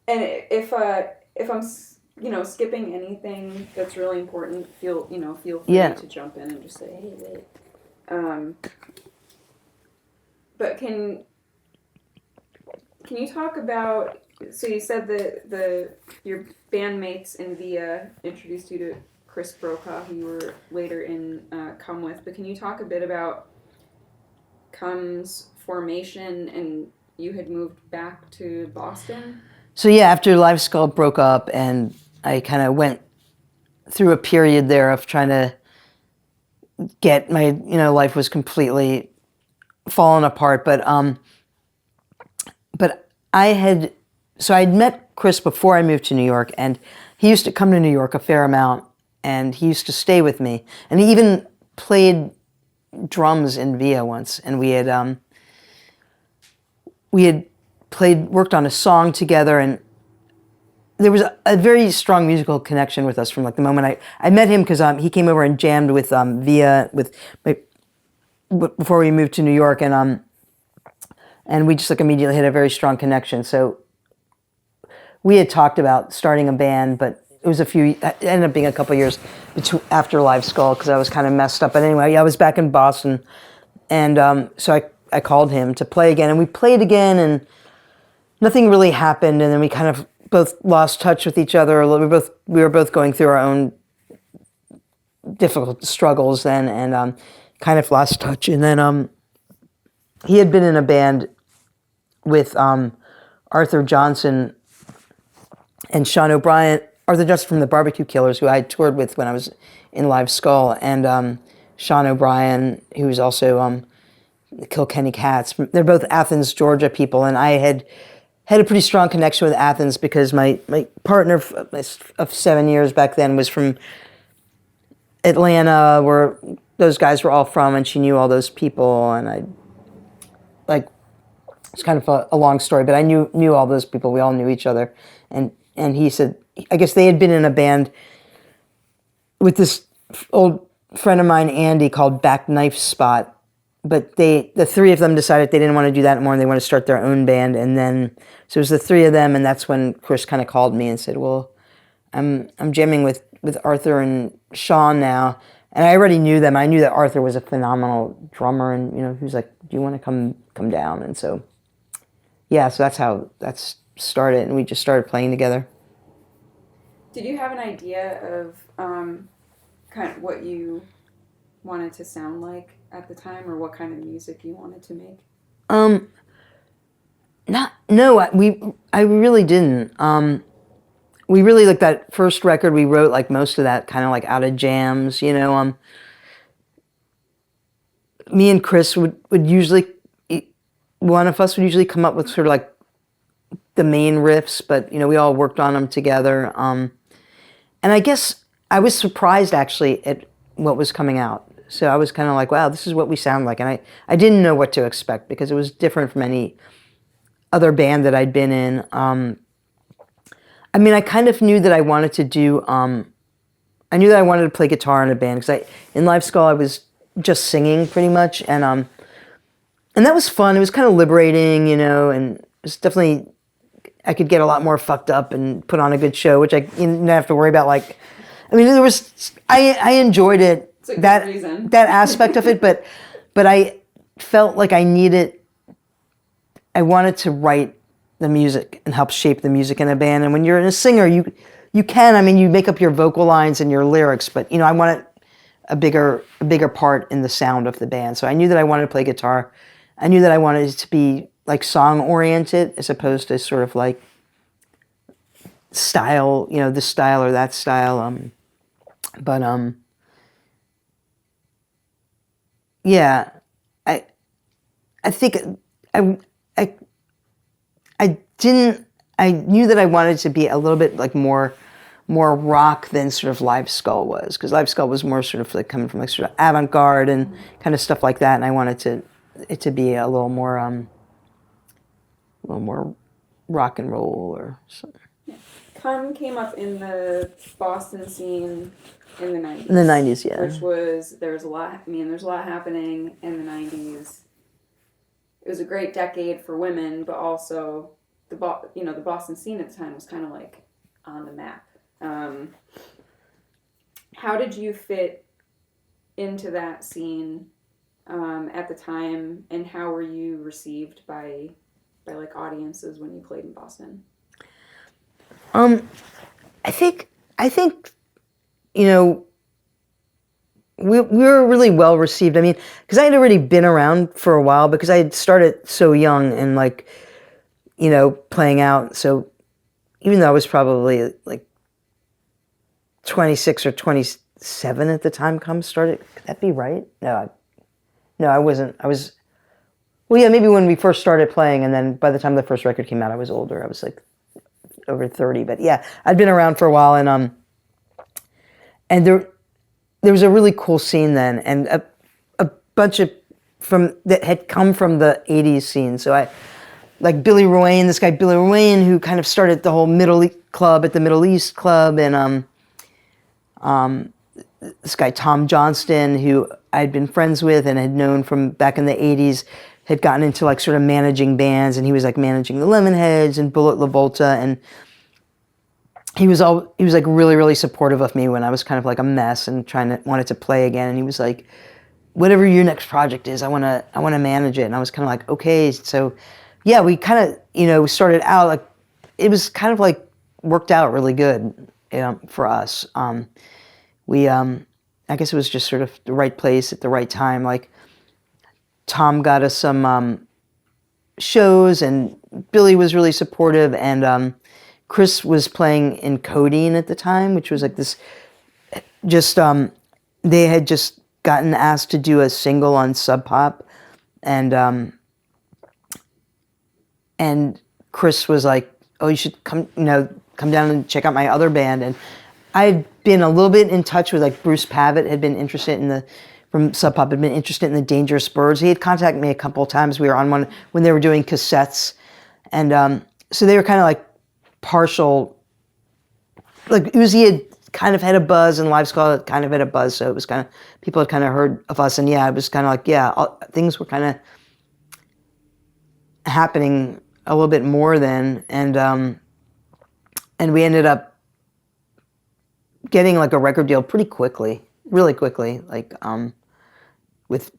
A: if I'm skipping anything that's really important, feel free to jump in and just say, hey, wait. But can you talk about? So you said that your bandmates in Via introduced you to Chris Brokaw, who you were later in Come With. But can you talk a bit about Come's formation, and you had moved back to Boston?
B: So yeah, after Live Skull broke up, and I kind of went through a period there of trying to get my, life was completely fallen apart. But I'd met Chris before I moved to New York, and he used to come to New York a fair amount, and he used to stay with me, and he even played drums in Via once, and we had worked on a song together, and there was a very strong musical connection with us from like the moment I met him, because he came over and jammed with Via before we moved to New York, and we just like immediately had a very strong connection. So we had talked about starting a band, but it ended up being a couple years after Live Skull, because I was kind of messed up. But anyway, I was back in Boston, and so I called him to play again, and we played again, and nothing really happened, and then we kind of both lost touch with each other a little. We were both going through our own difficult struggles then, and kind of lost touch. And then he had been in a band with Arthur Johnson and Sean O'Brien. Arthur Johnson from the Barbecue Killers, who I had toured with when I was in Live Skull, and Sean O'Brien, who was also the Kilkenny Cats. They're both Athens, Georgia people, and I had had a pretty strong connection with Athens because my partner of 7 years back then was from Atlanta, where those guys were all from, and she knew all those people, and I like it's kind of a long story, but I knew all those people. We all knew each other, and he said, I guess they had been in a band with this old friend of mine, Andy, called Back Knife Spot. But the three of them decided they didn't want to do that anymore, and they want to start their own band. And then, so it was the three of them, and that's when Chris kind of called me and said, "Well, I'm jamming with Arthur and Sean now." And I already knew them. I knew that Arthur was a phenomenal drummer, and he was like, "Do you want to come down?" And so, yeah, so that's how that started, and we just started playing together.
A: Did you have an idea of kind of what you wanted to sound like at the time, or what kind of music you wanted to make?
B: I really didn't. We really, like, that first record, we wrote like most of that kind of like out of jams, me and Chris would usually, one of us would usually come up with sort of like the main riffs, but we all worked on them together. And I guess I was surprised actually at what was coming out. So I was kind of like, wow, this is what we sound like. And I didn't know what to expect because it was different from any other band that I'd been in. I mean, I kind of knew that I wanted to do, I knew that I wanted to play guitar in a band because in Live Skull I was just singing pretty much. And that was fun. It was kind of liberating, and it was definitely, I could get a lot more fucked up and put on a good show, which I didn't have to worry about. Like, I mean, I enjoyed it. That aspect of it, but I felt like I wanted to write the music and help shape the music in a band. And when you're a singer, you can, I mean, you make up your vocal lines and your lyrics, but I wanted a bigger part in the sound of the band. So I knew that I wanted to play guitar. I knew that I wanted it to be like song oriented as opposed to sort of like style, this style or that style. Yeah, I think I knew that I wanted to be a little bit like more rock than sort of Live Skull was, because Live Skull was more sort of like coming from like sort of avant-garde and kind of stuff like that, and I wanted it to be a little more rock and roll or something.
A: Come came up in the Boston scene in the 90s.
B: In the 90s, yeah.
A: There's a lot happening in the 90s. It was a great decade for women, but also the Boston scene at the time was kind of like on the map. How did you fit into that scene at the time, and how were you received by like audiences when you played in Boston?
B: I think we were really well received. I mean, because I had already been around for a while, because I had started so young and like, playing out. So even though I was probably like 26 or 27 at the time Come started, could that be right? No, I wasn't. Well, yeah, maybe when we first started playing, and then by the time the first record came out, I was older. I was like over 30, but yeah, I'd been around for a while, and there was a really cool scene then, and a bunch of that had come from the 80s scene. So I like this guy Billy Ruane, who kind of started the whole club at the Middle East Club, and this guy Tom Johnston, who I'd been friends with and had known from back in the 80s, had gotten into like sort of managing bands, and he was like managing the Lemonheads and Bullet LaVolta, and he was like really, really supportive of me when I was kind of like a mess and wanted to play again. And he was like, whatever your next project is, I want to manage it. And I was kind of like, okay. So yeah, we kind of, we started out like, it was kind of like worked out really good for us. I guess it was just sort of the right place at the right time. Like Tom got us some shows, and Billy was really supportive, and Chris was playing in Codeine at the time, which was like this, they had just gotten asked to do a single on Sub Pop, and Chris was like, "Oh, you should come down and check out my other band." And I had been a little bit in touch with like Bruce Pavitt had been interested in from Sub Pop had been interested in the Dangerous Birds. He had contacted me a couple of times. We were on one when they were doing cassettes, and so they were kind of like partial. Like Uzi had kind of had a buzz, and Live Skull had kind of had a buzz. So it was kind of people had kind of heard of us, and yeah, it was kind of like things were kind of happening a little bit more then, and we ended up getting like a record deal pretty quickly, really quickly, like with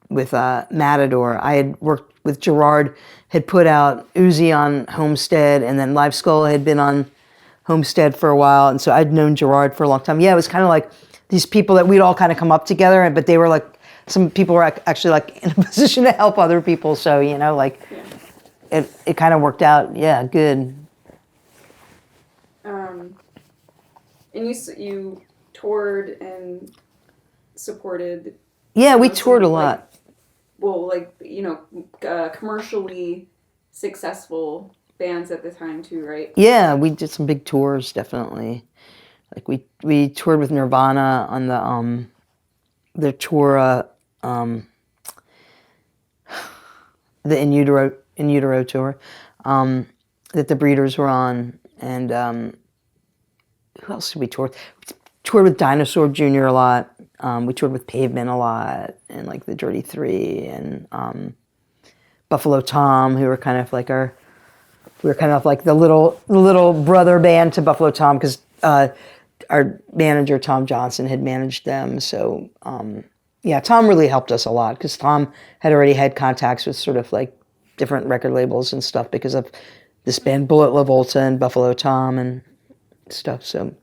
B: Matador. I had worked with Gerard, had put out Uzi on Homestead, and then Live Skull had been on Homestead for a while, and so I'd known Gerard for a long time. Yeah, it was kind of like these people that we'd all kind of come up together, but they were like, some people were actually like in a position to help other people, so like it kind of worked out, yeah, good.
A: And you toured and supported.
B: Yeah, we toured a lot.
A: Commercially successful bands at the time too, right?
B: Yeah, we did some big tours, definitely. Like we toured with Nirvana on the tour, the In Utero tour, that the Breeders were on, and who else did we tour? We toured with Dinosaur Jr. a lot. We toured with Pavement a lot, and like the Dirty Three, and Buffalo Tom, who were kind of like we were kind of like the little brother band to Buffalo Tom, because our manager Tom Johnson had managed them. So yeah, Tom really helped us a lot, because Tom had already had contacts with sort of like different record labels and stuff because of this band Bullet La Volta and Buffalo Tom and stuff. So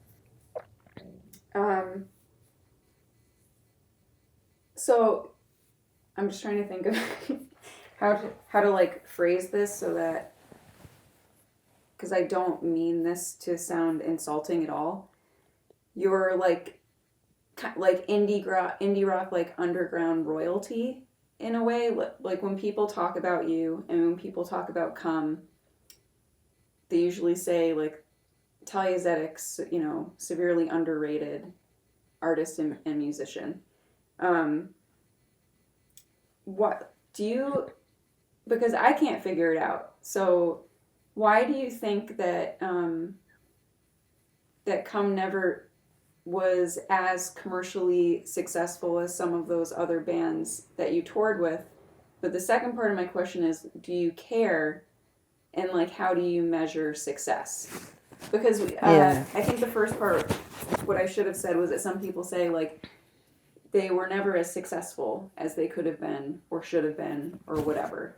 A: so I'm just trying to think of how to like phrase this so that, because I don't mean this to sound insulting at all. You're like indie rock, like underground royalty in a way. Like when people talk about you and when people talk about Come, they usually say like Thalia Zedek's, severely underrated artist and musician. What do you? Because I can't figure it out. So why do you think that that Come never was as commercially successful as some of those other bands that you toured with? But the second part of my question is, do you care, and like how do you measure success? Because I think the first part, what I should have said was that some people say like they were never as successful as they could have been or should have been or whatever.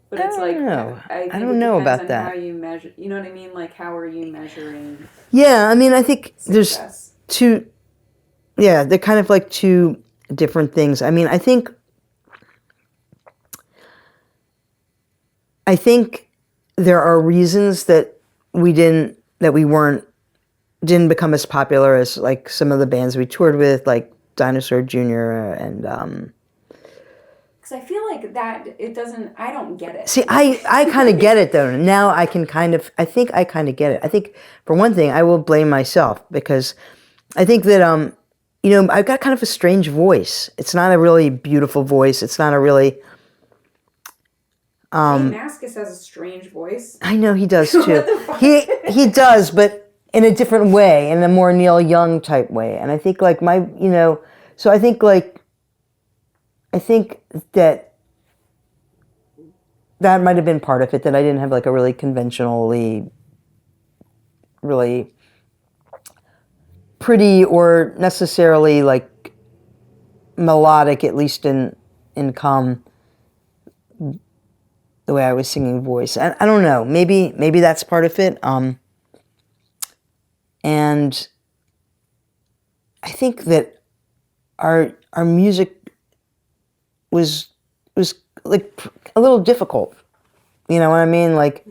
A: But it's like I don't know about that. How you measure, you know what I mean? Like how are you measuring?
B: Yeah, I mean, I think
A: success?
B: There's two. Yeah, they're kind of like two different things. I mean, I think there are reasons that we didn't become as popular as like some of the bands we toured with, like Dinosaur Jr. and
A: because I feel like that it doesn't. I don't get it.
B: See, I kind of get it though. Now I think I kind of get it. I think for one thing, I will blame myself, because I think that I've got kind of a strange voice. It's not a really beautiful voice. It's not a really
A: Maskus has a strange voice.
B: I know he does too. he does, but in a different way, in a more Neil Young type way. And I think like so I think that might have been part of it, that I didn't have like a really conventionally really pretty or necessarily like melodic, at least in Come, the way I was singing voice. I don't know. Maybe that's part of it. And I think that our music was like a little difficult. You know what I mean? Like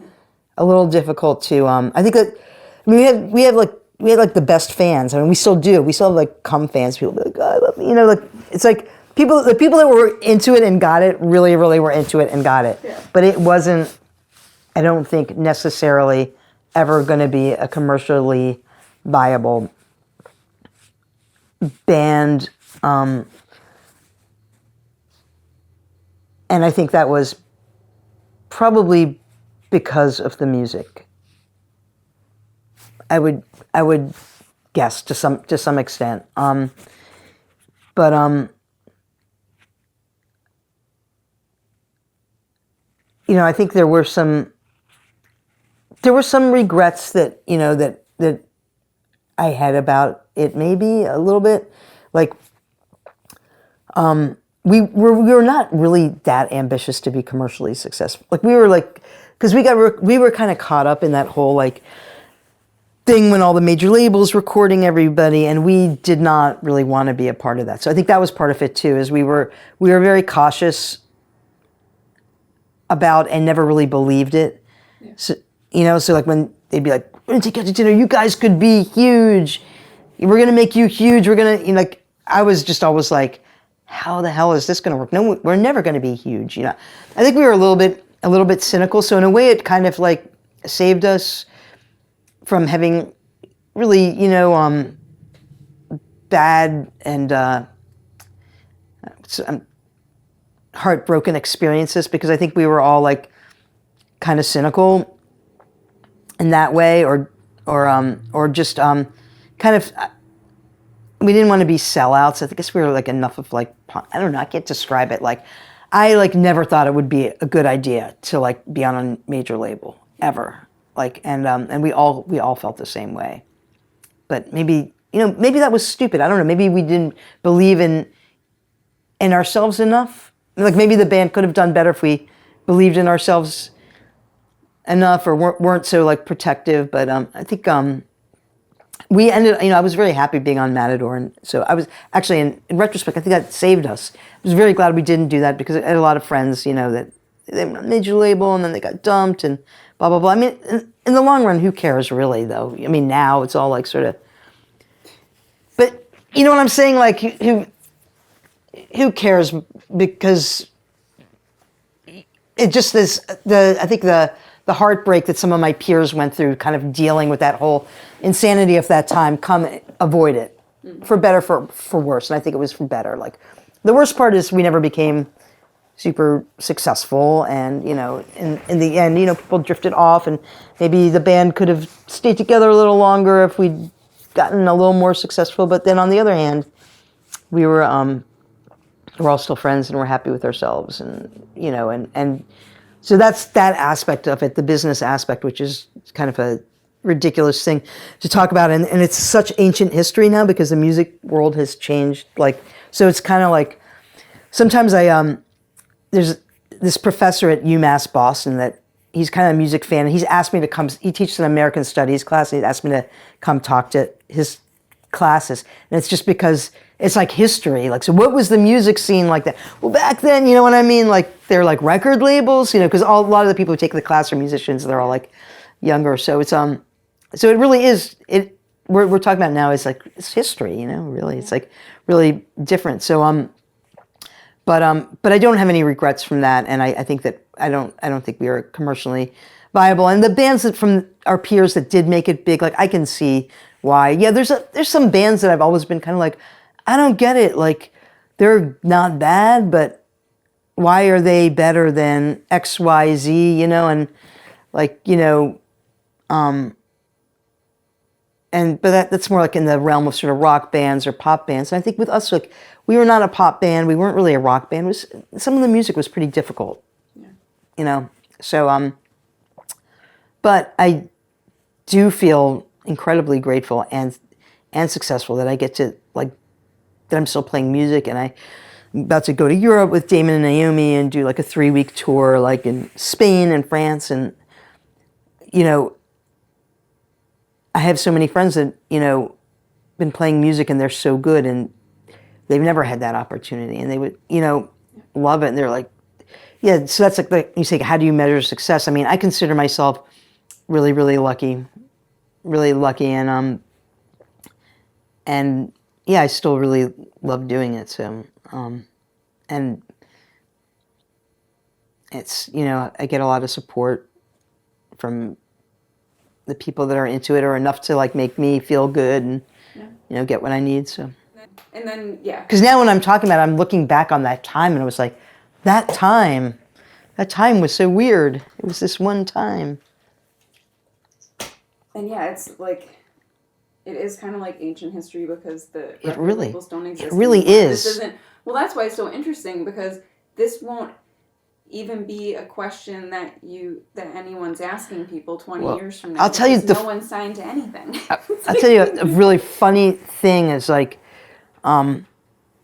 B: a little difficult to. I think that we had like the best fans. I mean, we still do. We still have like Come fans. People be like, oh, I love you. Like it's like the people that were into it and got it really, really were into it and got it.
A: Yeah.
B: But it wasn't, I don't think, necessarily ever going to be a commercially viable band. And I think that was probably because of the music. I would guess to some extent. But I think there were some regrets that that I had about it, maybe a little bit. Like we were not really that ambitious to be commercially successful. Like we were like, because we were kind of caught up in that whole like thing when all the major labels were courting everybody, and we did not really want to be a part of that. So I think that was part of it too. Is we were very cautious about and never really believed it. Yeah. So like when they'd be like, "We're gonna take you out to dinner. You guys could be huge. We're gonna make you huge. We're gonna," like I was just always like, "How the hell is this gonna work? No, we're never gonna be huge." I think we were a little bit cynical. So in a way, it kind of like saved us from having really, bad and heartbroken experiences, because I think we were all like kind of cynical in that way, or just kind of, we didn't want to be sellouts. I guess we were like enough of like, I don't know, I can't describe it. Like I like never thought it would be a good idea to like be on a major label ever. Like, and we all felt the same way, but maybe that was stupid. I don't know. Maybe we didn't believe in ourselves enough. Like maybe the band could have done better if we believed in ourselves enough, or weren't so like protective. But I think we ended. I was very happy being on Matador, and so I was actually in retrospect, I think that saved us. I was very glad we didn't do that, because I had a lot of friends, that they were on a major label and then they got dumped and blah, blah, blah. I mean, in the long run, who cares really, though? I mean, now it's all like sort of... But you know what I'm saying? Like, who cares? Because it just is... I think the heartbreak that some of my peers went through kind of dealing with that whole insanity of that time, avoid it. For better, for worse. And I think it was for better. Like, the worst part is we never became super successful, and in the end, people drifted off, and maybe the band could have stayed together a little longer if we'd gotten a little more successful. But then on the other hand, we're all still friends, and we're happy with ourselves, and and so that's that aspect of it, the business aspect, which is kind of a ridiculous thing to talk about, and it's such ancient history now, because the music world has changed. Like, so it's kind of like, sometimes there's this professor at UMass Boston that he's kind of a music fan, and he's asked me to come. He teaches an American Studies class, and he's asked me to come talk to his classes. And it's just because it's like history. Like, so what was the music scene like that? Well, back then, you know what I mean? Like, they're like record labels, because a lot of the people who take the class are musicians. They're all like younger. So it's so it really is. We're talking about now is like, it's history. Really, it's like really different. So But I don't have any regrets from that, and I think that I don't think we are commercially viable. And the bands that from our peers that did make it big, like I can see why. Yeah, there's some bands that I've always been kind of like, I don't get it. Like, they're not bad, but why are they better than X, Y, Z? And like but that's more like in the realm of sort of rock bands or pop bands. And I think with us, like, we were not a pop band. We weren't really a rock band. Some of the music was pretty difficult, yeah. So, but I do feel incredibly grateful and successful that I get to, like, that I'm still playing music, and I'm about to go to Europe with Damon and Naomi and do like a 3-week tour, like in Spain and France, and I have so many friends that been playing music, and they're so good, and they've never had that opportunity, and they would love it, and they're like, yeah. So that's like you say, how do you measure success? I mean, I consider myself really, really lucky, and yeah, I still really love doing it. So and it's, I get a lot of support from the people that are into it, or enough to like make me feel good and get what I need. So,
A: and then
B: because now when I'm talking about it, I'm looking back on that time, and I was like, that time was so weird. It was this one time.
A: And it's like, it is kind of like ancient history, because the
B: record
A: labels don't exist.
B: It really
A: anymore.
B: is.
A: This isn't. Well, that's why it's so interesting, because this won't even be a question that anyone's asking people 20 years from now.
B: I'll tell you,
A: no one's signed to anything.
B: I'll tell you a really funny thing is like, when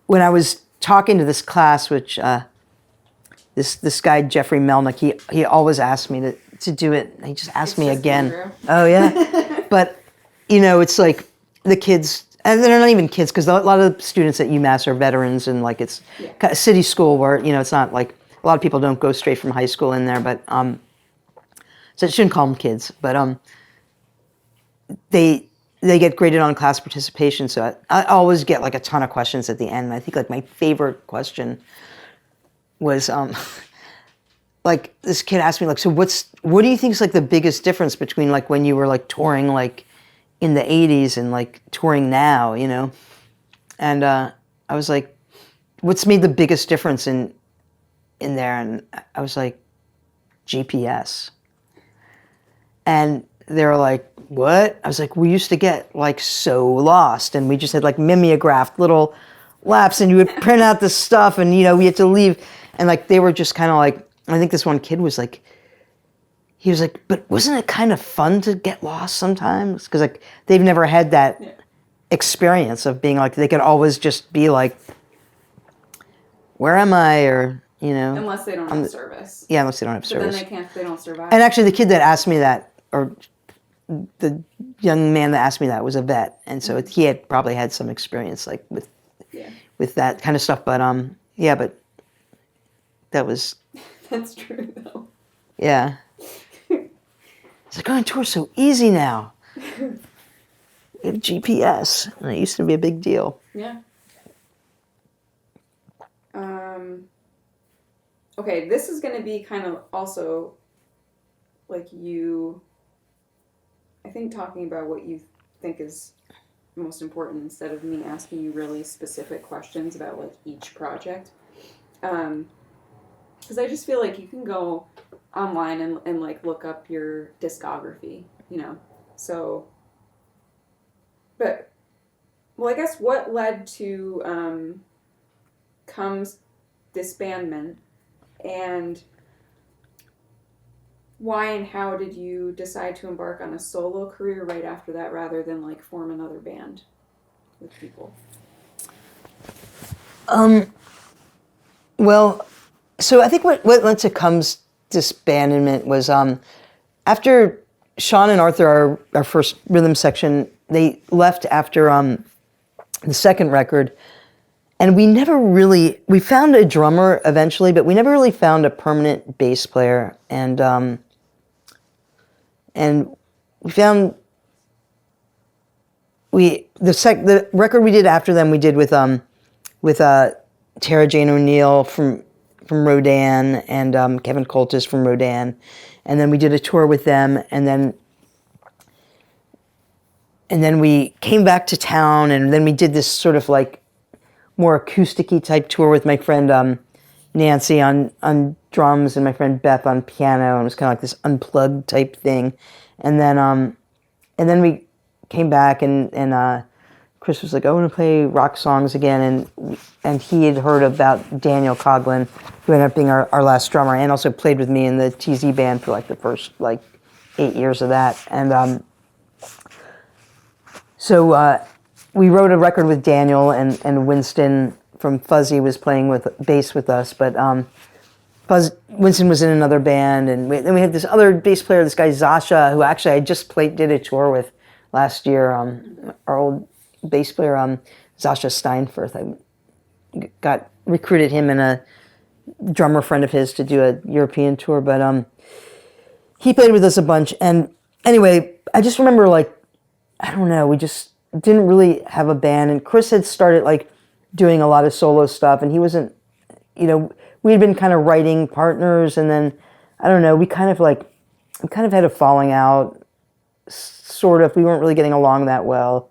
B: I was talking to this class, which this guy Jeffrey Melnick, he always asked me to do it. He just asked me again.
A: True.
B: Oh yeah, but it's like the kids, and they're not even kids, because a lot of the students at UMass are veterans, and like it's a city school where it's not like a lot of people don't go straight from high school in there, but so I shouldn't call them kids, but they get graded on class participation, so I always get like a ton of questions at the end. And I think like my favorite question was like this kid asked me like, so what do you think is like the biggest difference between like when you were like touring like in the 80s and like touring now, And I was like, what's made the biggest difference in there? And I was like, GPS. And they were like, what? I was like, we used to get like so lost, and we just had like mimeographed little laps, and you would print out the stuff, and we had to leave, and like they were just kind of like, I think this one kid was like, he was like, but wasn't it kind of fun to get lost sometimes? Because like they've never had that experience of being like, they could always just be like, where am I? Or
A: unless they don't have service.
B: Yeah, unless they don't have service.
A: Then they don't survive.
B: And actually the kid that asked me that, or the young man that asked me that, was a vet, and so he had probably had some experience like with that kind of stuff. But but that was
A: that's true though.
B: Yeah. It's like, going on tour so easy now. You have GPS, and it used to be a big deal.
A: Yeah. Okay, this is going to be kind of also like I think talking about what you think is most important, instead of me asking you really specific questions about like each project. Because I just feel like you can go online and like look up your discography, so, but, well, I guess what led to Come's disbandment, and why and how did you decide to embark on a solo career right after that, rather than like form another band with people?
B: Well, so I think what led to Come's disbandment was after Sean and Arthur, our first rhythm section, they left after the second record, and we found a drummer eventually, but we never really found a permanent bass player, and we found the record we did after them, we did with Tara Jane O'Neill from Rodan, and Kevin Coltis from Rodan, and then we did a tour with them, and then we came back to town, and then we did this sort of like more acoustic-y type tour with my friend Nancy on drums and my friend Beth on piano, and it was kind of like this unplugged type thing, and then we came back, and Chris was like, I want to play rock songs again, and he had heard about Daniel Coughlin, who ended up being our last drummer, and also played with me in the TZ band for like the first like 8 years of that, and so we wrote a record with Daniel, and Winston from Fuzzy was playing with bass with us, but Winston was in another band, and then we had this other bass player, this guy Zasha, who actually I just did a tour with last year, our old bass player, Zasha Steinfurth. I recruited him and a drummer friend of his to do a European tour, but he played with us a bunch, and anyway, I just remember like, I don't know, we just didn't really have a band, and Chris had started like doing a lot of solo stuff, and he wasn't we had been kind of writing partners, and then I don't know, we kind of had a falling out, sort of. We weren't really getting along that well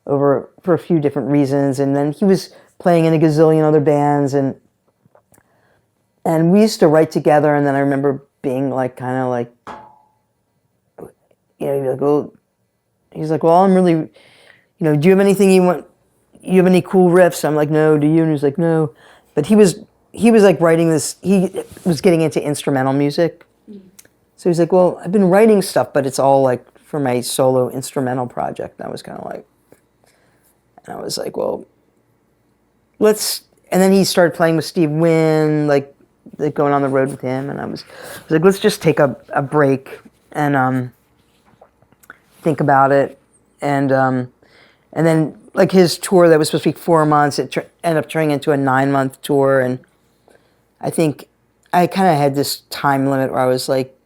B: for a few different reasons, and then he was playing in a gazillion other bands, and we used to write together, and then I remember being like, kind of like, he's like, well, I'm really, do you have anything you want? You have any cool riffs? I'm like, no. Do you? And he's like, no. But he was like writing this. He was getting into instrumental music, so he's like, well, I've been writing stuff, but it's all like for my solo instrumental project. And I was kind of like, and I was like, well, let's. And then he started playing with Steve Wynn, like going on the road with him, and I was like, let's just take a break and think about it, and then like his tour that was supposed to be 4 months, it ended up turning into a 9-month tour, and I think I kind of had this time limit where I was like,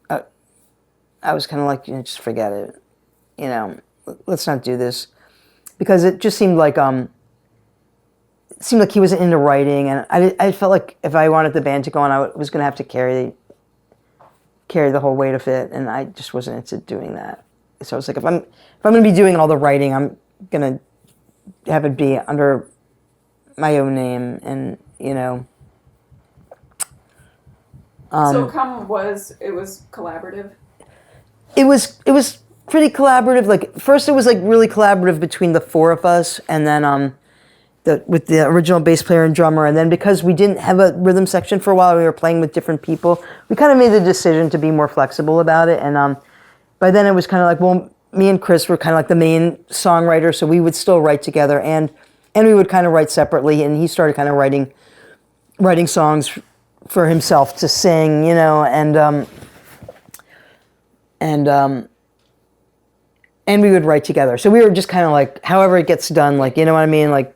B: I was kind of like, just forget it, let's not do this, because it just seemed like he wasn't into writing, and I felt like if I wanted the band to go on, I was going to have to carry the whole weight of it, and I just wasn't into doing that. So I was like, if I'm going to be doing all the writing, I'm going to have it be under my own name, and
A: So Come was collaborative?
B: It was pretty collaborative. Like, first it was like really collaborative between the four of us, and then with the original bass player and drummer, and then because we didn't have a rhythm section for a while, we were playing with different people, we kind of made the decision to be more flexible about it, and by then it was kind of like, well, me and Chris were kind of like the main songwriter, so we would still write together, and we would kind of write separately, and he started kind of writing songs for himself to sing, and we would write together. So we were just kind of like, however it gets done, like, you know what I mean? Like,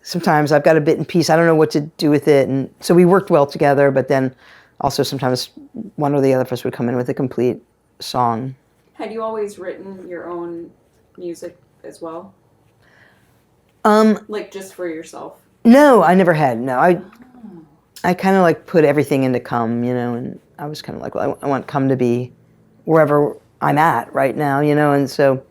B: sometimes I've got a bit in piece, I don't know what to do with it, and so we worked well together, but then also sometimes one or the other of us would come in with a complete song.
A: Had you always written your own music as well? Like just for yourself?
B: No, I never had. No, I kind of like put everything into Come, and I was kind of like, well, I want Come to be wherever I'm at right now, and so.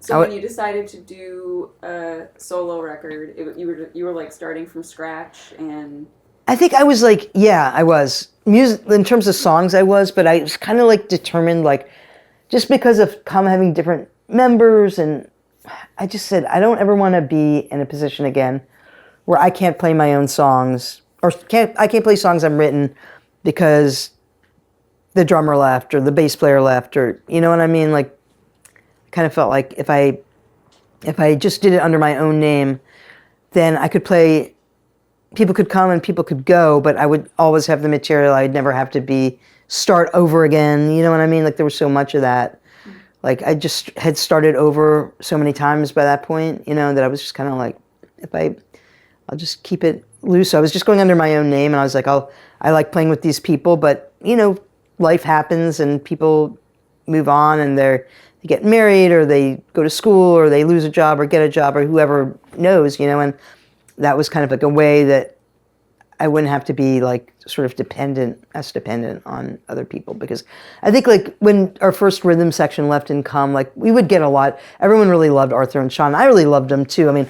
A: So when you decided to do a solo record, you were like starting from scratch, and
B: I think I was like, yeah, I was. Music in terms of songs, I was, but I was kind of like determined, like, just because of Come having different members, and I just said I don't ever want to be in a position again where I can't play my own songs, or I can't play songs I've written because the drummer left or the bass player left, or you know what I mean, like. Kind of felt like if I just did it under my own name, then I could play, people could come and people could go, but I would always have the material. I'd never have to start over again. You know what I mean? Like there was so much of that. Like I just had started over so many times by that point, that I was just kind of like, I'll just keep it loose. So I was just going under my own name, and I was like, I like playing with these people, but life happens and people move on, and they get married, or they go to school, or they lose a job or get a job, or whoever knows, and that was kind of like a way that I wouldn't have to be like sort of dependent on other people, because I think like when our first rhythm section left in Come, like we would get a lot, everyone really loved Arthur and Sean. I really loved them too. I mean,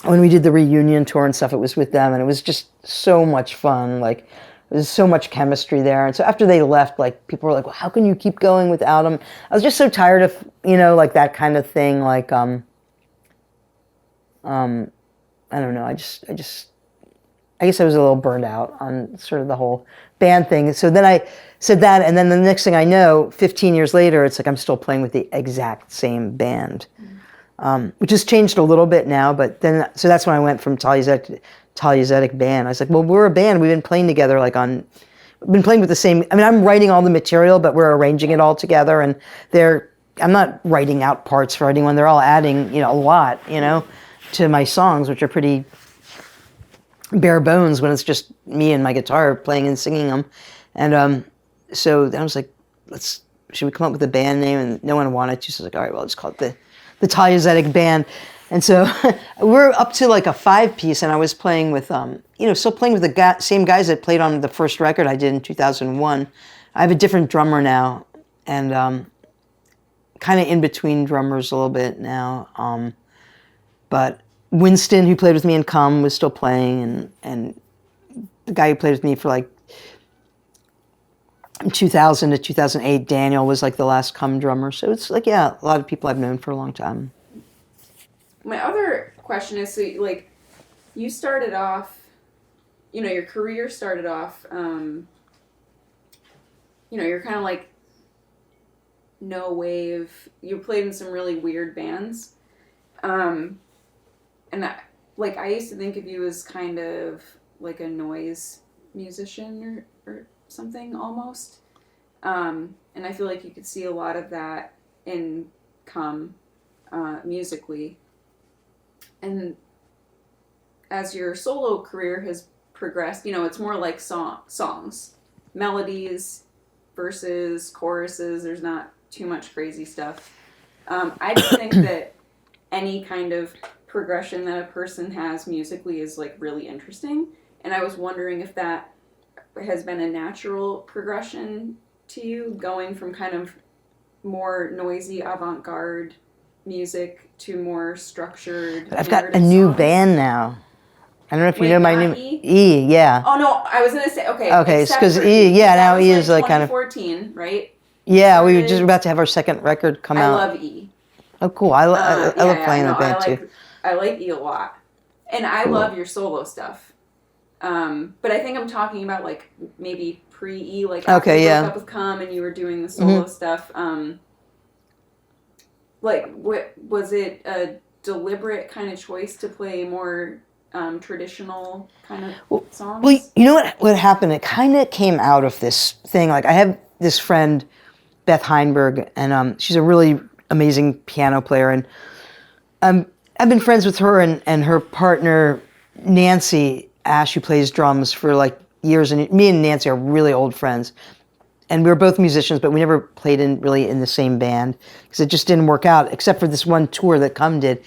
B: when we did the reunion tour and stuff, it was with them, and it was just so much fun. Like, there's so much chemistry there. And so after they left, like, people were like, well, how can you keep going without them? I was just so tired of, like that kind of thing. Like, I don't know. I guess I was a little burned out on sort of the whole band thing. So then I said that, and then the next thing I know, 15 years later, it's like I'm still playing with the exact same band, which has changed a little bit now. But then, so that's when I went from Thalia Zedek Band. I was like, well, we're a band. We've been playing together, we've been playing with the same, I mean, I'm writing all the material, but we're arranging it all together, and I'm not writing out parts for anyone. They're all adding, a lot, to my songs, which are pretty bare bones when it's just me and my guitar playing and singing them. And so I was like, should we come up with a band name? And no one wanted to, so I was like, all right, well, let's call it the Thalia Zedek Band. And so we're up to like a 5-piece, and I was playing with, still playing with the same guys that played on the first record I did in 2001. I have a different drummer now, and kind of in between drummers a little bit now. But Winston, who played with me in Come, was still playing, and the guy who played with me for like 2000 to 2008, Daniel, was like the last Come drummer. So it's like, yeah, a lot of people I've known for a long time.
A: My other question is, so like, you started off, your career started off, you're kind of like no wave. You played in some really weird bands. And I used to think of you as kind of like a noise musician or something almost. And I feel like you could see a lot of that in Come musically. And as your solo career has progressed, it's more like songs, melodies, verses, choruses. There's not too much crazy stuff. I just think that any kind of progression that a person has musically is like really interesting. And I was wondering if that has been a natural progression to you, going from kind of more noisy avant-garde music to more structured.
B: But I've got a new
A: songs.
B: Band now. I don't know if you know my new
A: E?
B: Yeah.
A: Oh no, I was gonna say okay.
B: Okay, because now E is like kind of
A: 2014, right?
B: Yeah, we were just about to have our second record come out.
A: I love E.
B: Oh, cool! I love playing that band too.
A: I like E a lot, and I love your solo stuff. But I think I'm talking about like maybe pre-E, like after you broke up with Come and you were doing the solo stuff. What was it a deliberate kind of choice to play more traditional kind of songs?
B: Well, you know what happened? It kind of came out of this thing. Like I have this friend, Beth Heinberg, and she's a really amazing piano player, and I've been friends with her and her partner Nancy Ash, who plays drums, for like years. And me and Nancy are really old friends, and we were both musicians, but we never played in the same band because it just didn't work out, except for this one tour that Come did.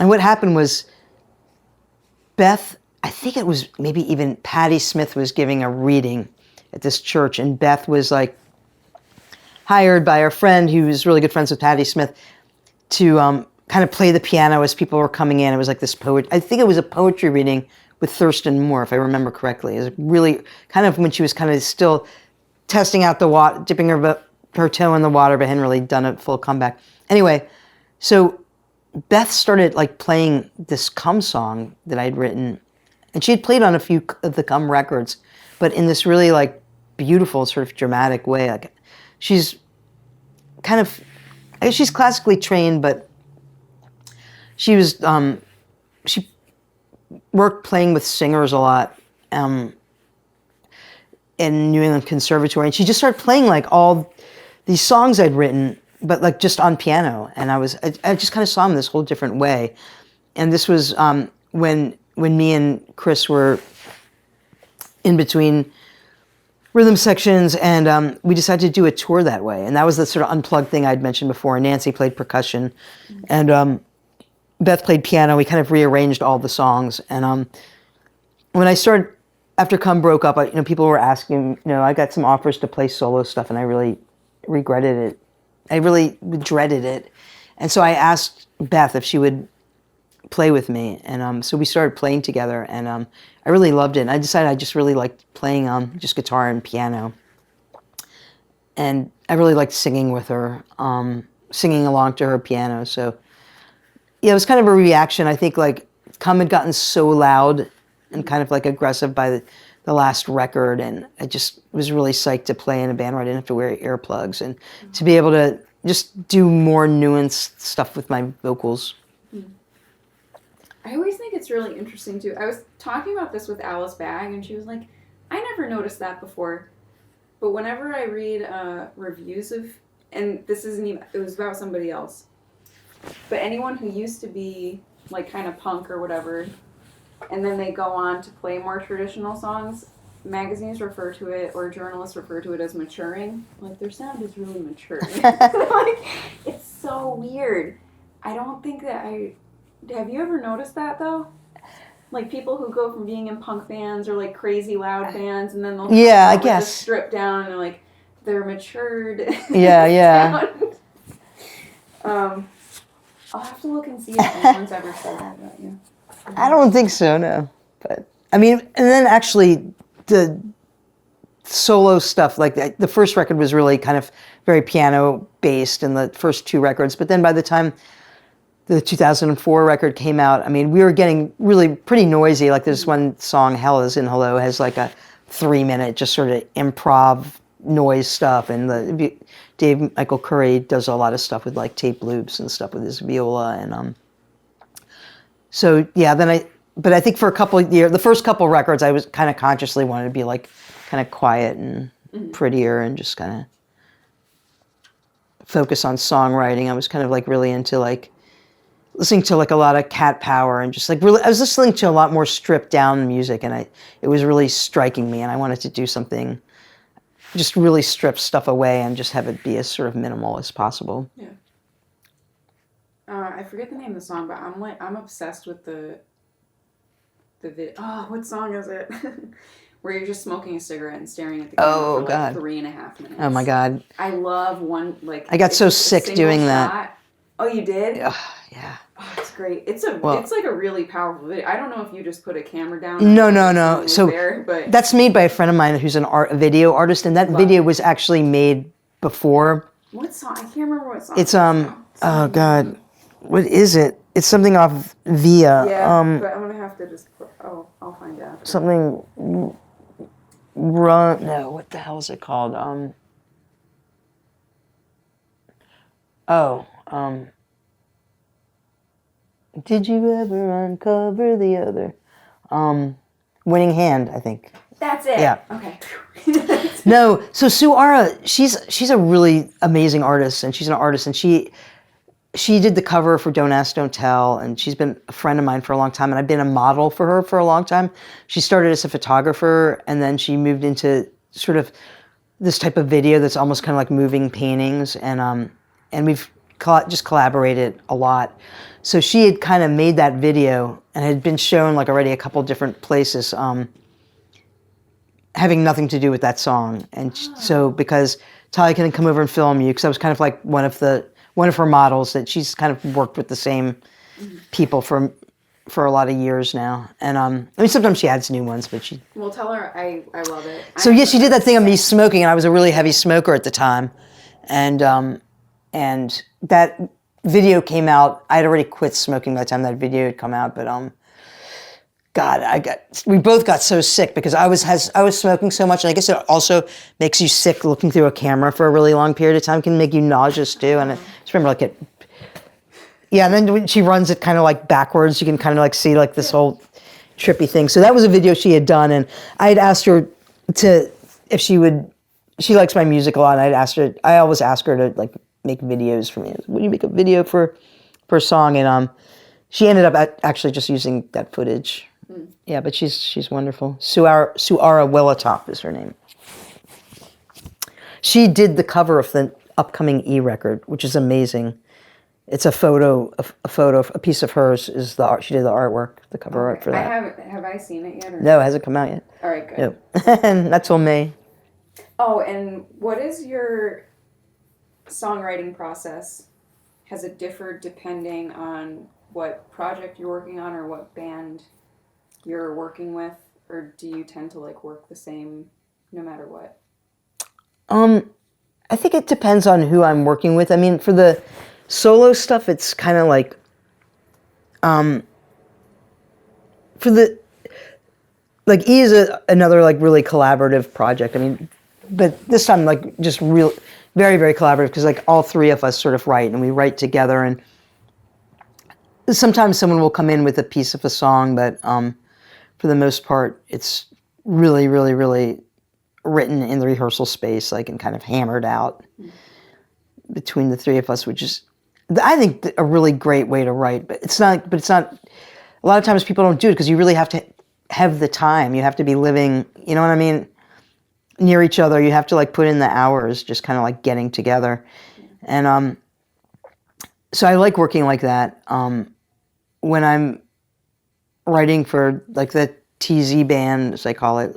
B: And what happened was, Beth, I think it was maybe even Patti Smith, was giving a reading at this church, and Beth was like hired by our friend who was really good friends with Patti Smith to kind of play the piano as people were coming in. It was like this I think it was a poetry reading with Thurston Moore, if I remember correctly. It was really kind of when she was kind of still testing out the water, dipping her toe in the water, but hadn't really done a full comeback. Anyway, so Beth started like playing this Come song that I'd written, and she had played on a few of the Come records, but in this really like beautiful sort of dramatic way. Like she's kind of, I guess she's classically trained, but she was she worked playing with singers a lot in New England Conservatory, and she just started playing like all these songs I'd written, but like just on piano. And I just kind of saw them this whole different way. And this was when me and Chris were in between rhythm sections, and we decided to do a tour that way. And that was the sort of unplugged thing I'd mentioned before. Nancy played percussion, and Beth played piano. We kind of rearranged all the songs. And when I started, after Come broke up, people were asking, I got some offers to play solo stuff, and I really regretted it. I really dreaded it. And so I asked Beth if she would play with me. And so we started playing together, and I really loved it. And I decided I just really liked playing just guitar and piano. And I really liked singing with her, singing along to her piano. So yeah, it was kind of a reaction. I think like Come had gotten so loud and kind of like aggressive by the last record, and I just was really psyched to play in a band where I didn't have to wear earplugs and to be able to just do more nuanced stuff with my vocals.
A: I always think it's really interesting too. I was talking about this with Alice Bagg, and she was like, I never noticed that before. But whenever I read reviews of, and this isn't even, it was about somebody else, but anyone who used to be like kind of punk or whatever, and then they go on to play more traditional songs, magazines refer to it, or journalists refer to it as maturing. Like, their sound is really mature. Like, it's so weird. I don't think that Have you ever noticed that though? Like people who go from being in punk bands or like crazy loud bands, and then they'll come
B: Yeah, I
A: out with a
B: guess.
A: stripped down, and they're like they're matured.
B: Yeah.
A: I'll have to look and see if anyone's ever said that about you.
B: I don't think so, no. But I mean, and then actually the solo stuff, like the first record was really kind of very piano based in the first two records, but then by the time the 2004 record came out, I mean, we were getting really pretty noisy. Like there's one song, Hell Is in Hello, has like a 3-minute just sort of improv noise stuff. And Dave Michael Curry does a lot of stuff with like tape loops and stuff with his viola. And so, yeah, but I think for a couple of years, the first couple records, I was kind of consciously wanted to be like kind of quiet and prettier and just kind of focus on songwriting. I was kind of like really into like listening to like a lot of Cat Power and just like really, I was listening to a lot more stripped down music, and it was really striking me, and I wanted to do something, just really strip stuff away and just have it be as sort of minimal as possible.
A: Yeah. I forget the name of the song, but I'm obsessed with the video. Oh, what song is it? Where you're just smoking a cigarette and staring at the camera for like
B: God.
A: 3.5 minutes.
B: Oh my God.
A: I love one like.
B: I got so sick doing that.
A: Shot. Oh, you did?
B: Yeah.
A: Oh, it's great. It's like a really powerful video. I don't know if you just put a camera down.
B: No. So
A: but
B: that's made by a friend of mine who's a video artist, and that video was actually made before.
A: What song? I can't remember what song.
B: It's oh God, what is it? It's something off Via.
A: Yeah, but I'm gonna have to just. I'll find out.
B: Something. Run. No, what the hell is it called? Did you ever uncover the other? Winning Hand, I think.
A: That's it.
B: Yeah.
A: Okay.
B: No, so Sue Ara, she's a really amazing artist, and she's an artist, and she did the cover for Don't Ask, Don't Tell, and she's been a friend of mine for a long time, and I've been a model for her for a long time. She started as a photographer, and then she moved into sort of this type of video that's almost kind of like moving paintings, and we've just collaborated a lot. So she had kind of made that video and had been shown like already a couple different places, having nothing to do with that song. And so because Thalia couldn't come over and film you, because I was kind of like one of her models, that she's kind of worked with the same people for a lot of years now. And I mean, sometimes she adds new ones, but she.
A: Well, tell her I love it.
B: So yeah, she did that thing of me smoking, and I was a really heavy smoker at the time, and that video came out. I had already quit smoking by the time that video had come out, but God, we both got so sick because I was smoking so much, and I guess it also makes you sick looking through a camera for a really long period of time. Can make you nauseous too. And I just remember like and then when she runs it kind of like backwards, you can kind of like see like this whole trippy thing. So that was a video she had done, and I had asked her if she would. She likes my music a lot, and I always ask her to like make videos for me. Would you make a video for a song? And she ended up actually just using that footage. Yeah, but she's wonderful. Suara Willitop is her name. She did the cover of the upcoming E record, which is amazing. It's a piece of hers is the art. She did the artwork, the cover art for that.
A: Have I seen it yet? Or
B: No, it hasn't come out yet.
A: All right, good.
B: No. And not till May.
A: Oh, and what is your songwriting process? Has it differed depending on what project you're working on or what band you're working with, or do you tend to like work the same no matter what?
B: I think it depends on who I'm working with. I mean, for the solo stuff, it's kind of like, for the, like E is another like really collaborative project. I mean, but this time like just real, very, very collaborative because like all three of us sort of write and we write together, and sometimes someone will come in with a piece of a song, but for the most part, it's really, really, really written in the rehearsal space, like, and kind of hammered out between the three of us, which is, I think, a really great way to write. But it's not. A lot of times people don't do it because you really have to have the time. You have to be living. You know what I mean? Near each other. You have to like put in the hours, just kind of like getting together, and so I like working like that. when I'm writing for like the TZ band, as I call it,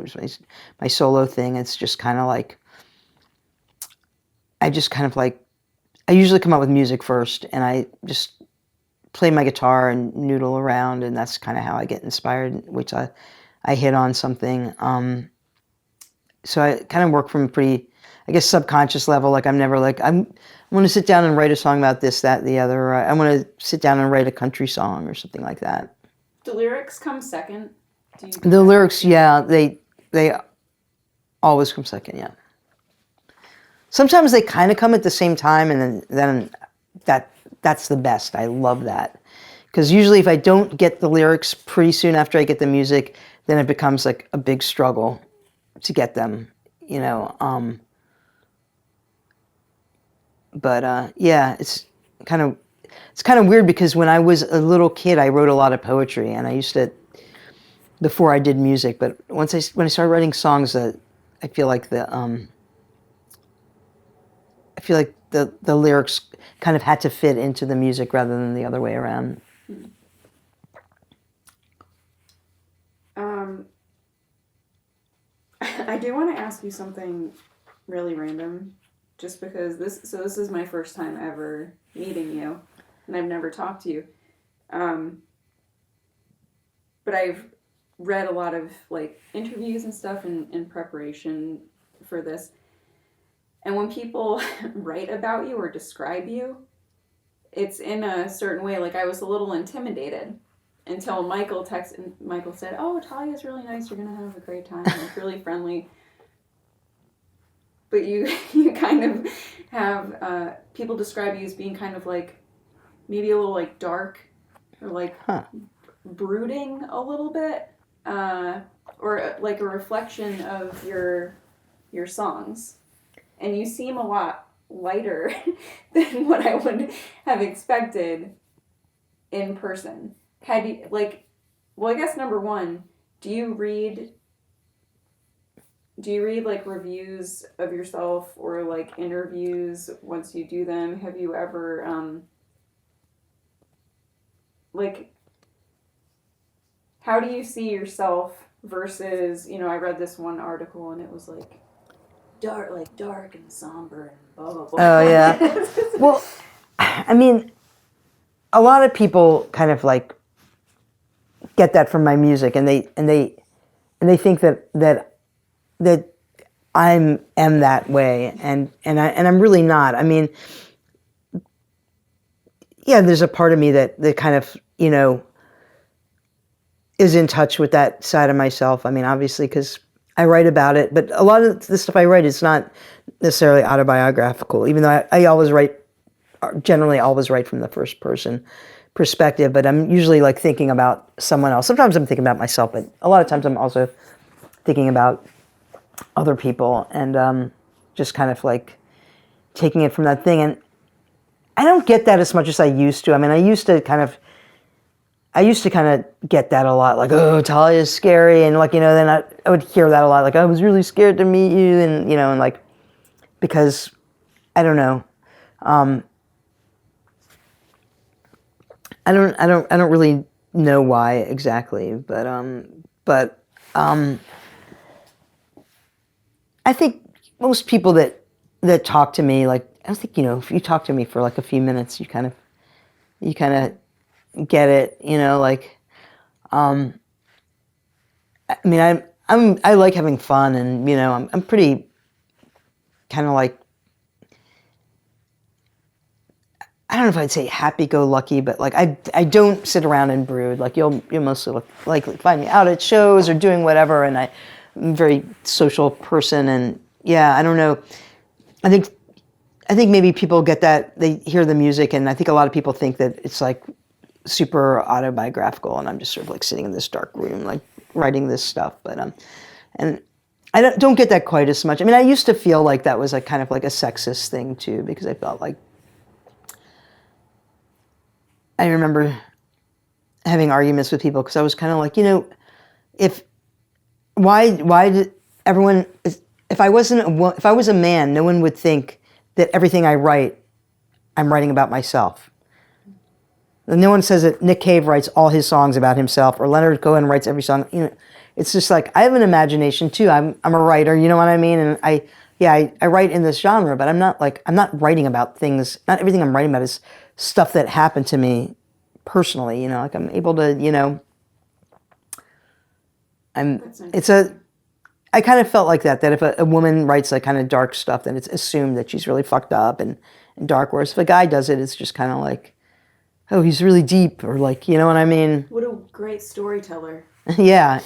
B: my solo thing, it's just kind of like, I usually come up with music first, and I just play my guitar and noodle around, and that's kind of how I get inspired, which I hit on something. So I kind of work from a pretty, I guess, subconscious level. Like I'm never like, I want to sit down and write a song about this, that, the other. Or I want to sit down and write a country song or something like that.
A: Do lyrics come second?
B: The lyrics, yeah, they always come second, yeah. Sometimes they kind of come at the same time, and then that's the best. I love that. Because usually if I don't get the lyrics pretty soon after I get the music, then it becomes like a big struggle to get them, you know. Yeah, it's kind of weird because when I was a little kid, I wrote a lot of poetry, and I used to, before I did music. But when I started writing songs, I feel like the lyrics kind of had to fit into the music rather than the other way around.
A: I do want to ask you something really random, just because this is my first time ever meeting you, and I've never talked to you. But I've read a lot of like interviews and stuff in preparation for this. And when people write about you or describe you, it's in a certain way. Like I was a little intimidated until Michael said, "Oh, Thalia's really nice. You're gonna have a great time. Like really friendly." But you kind of have people describe you as being kind of like maybe a little like dark or like brooding a little bit, or like a reflection of your songs. And you seem a lot lighter than what I would have expected in person. Had you, like, well, I guess number one, do you read like reviews of yourself or like interviews once you do them? Have you ever, like, how do you see yourself versus, I read this one article and it was like, dark and somber and blah blah blah.
B: Oh yeah. Well, I mean, a lot of people kind of like get that from my music, and they think that I am that way, and I'm really not. I mean, yeah, there's a part of me that kind of is in touch with that side of myself. I mean, obviously, because I write about it, but a lot of the stuff I write is not necessarily autobiographical, even though I generally always write from the first person perspective, but I'm usually like thinking about someone else. Sometimes I'm thinking about myself, but a lot of times I'm also thinking about other people, and just kind of like taking it from that thing. And I don't get that as much as I used to. I mean, I used to kind of get that a lot, like, oh, Thalia's scary, and like, then I would hear that a lot, like, I was really scared to meet you, and and like, because I don't know, I don't really know why exactly, but I think most people that talk to me, like, I think if you talk to me for like a few minutes, you kind of get it, like, I mean, I like having fun, and I'm pretty kind of like, I don't know if I'd say happy-go-lucky, but like I don't sit around and brood. Like you'll mostly likely find me out at shows or doing whatever, and I'm a very social person, and yeah, I don't know. I think maybe people get that, they hear the music, and I think a lot of people think that it's like super autobiographical, and I'm just sort of like sitting in this dark room, like writing this stuff. But and I don't get that quite as much. I mean, I used to feel like that was like kind of like a sexist thing too, because I felt like, I remember having arguments with people because I was kind of like, why did everyone, if I was a man, no one would think that everything I write, I'm writing about myself. no one says that Nick Cave writes all his songs about himself, or Leonard Cohen writes every song. You know, it's just like I have an imagination too. I'm a writer. You know what I mean? And I write in this genre, but I'm not writing about things. Not everything I'm writing about is stuff that happened to me personally. You know, like I'm able to. You know, I kind of felt like that if a woman writes like kind of dark stuff, then it's assumed that she's really fucked up and dark. Whereas if a guy does it, it's just kind of like, oh, he's really deep, or like, you know what I mean?
A: What a great storyteller.
B: Yeah.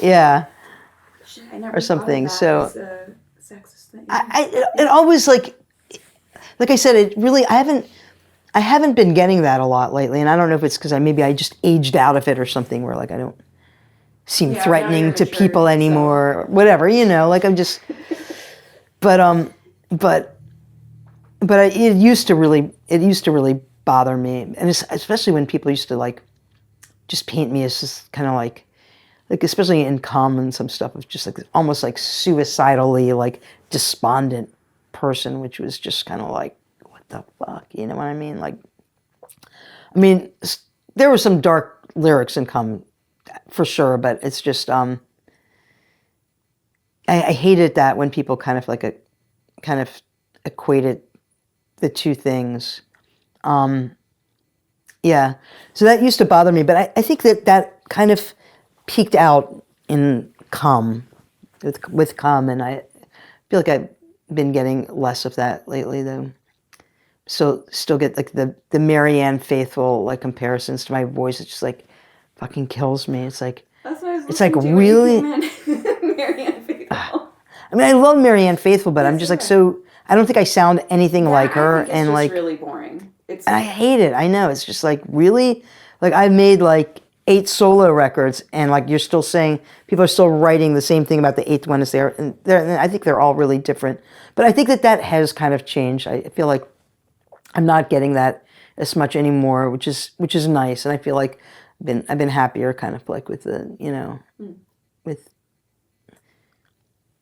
A: I never
B: Or something.
A: thought
B: So
A: of that as a sexist thing.
B: it always like I said, it really I haven't been getting that a lot lately, and I don't know if it's because maybe I just aged out of it or something, where like I don't seem threatening to people anymore, or whatever, you know, like I'm just, but it used to really bother me, and especially when people used to like just paint me as just kind of like especially in Common, some stuff was just like almost like suicidally like despondent person, which was just kind of like, what the fuck, you know what I mean? Like, I mean, there were some dark lyrics in Common for sure, but it's just I hated that when people kind of equated the two things. Yeah, so that used to bother me, but I think that kind of peaked out in with Come, and I feel like I've been getting less of that lately, though. So still get like the Marianne Faithfull like comparisons to my voice. It's just like fucking kills me. It's like
A: That's what I was
B: it's like
A: listening to
B: really.
A: when you came in. Marianne Faithfull.
B: I mean, I love Marianne Faithfull, but I'm just like so. I don't think I sound anything like her,
A: I think it's
B: and
A: just
B: like
A: really boring.
B: and I hate it. I know, it's just like really, like I've made like 8 solo records, and like you're still saying people are still writing the same thing about the 8th one as they are, and I think they're all really different. But I think that has kind of changed. I feel like I'm not getting that as much anymore, which is nice, and I feel like I've been happier kind of like with the with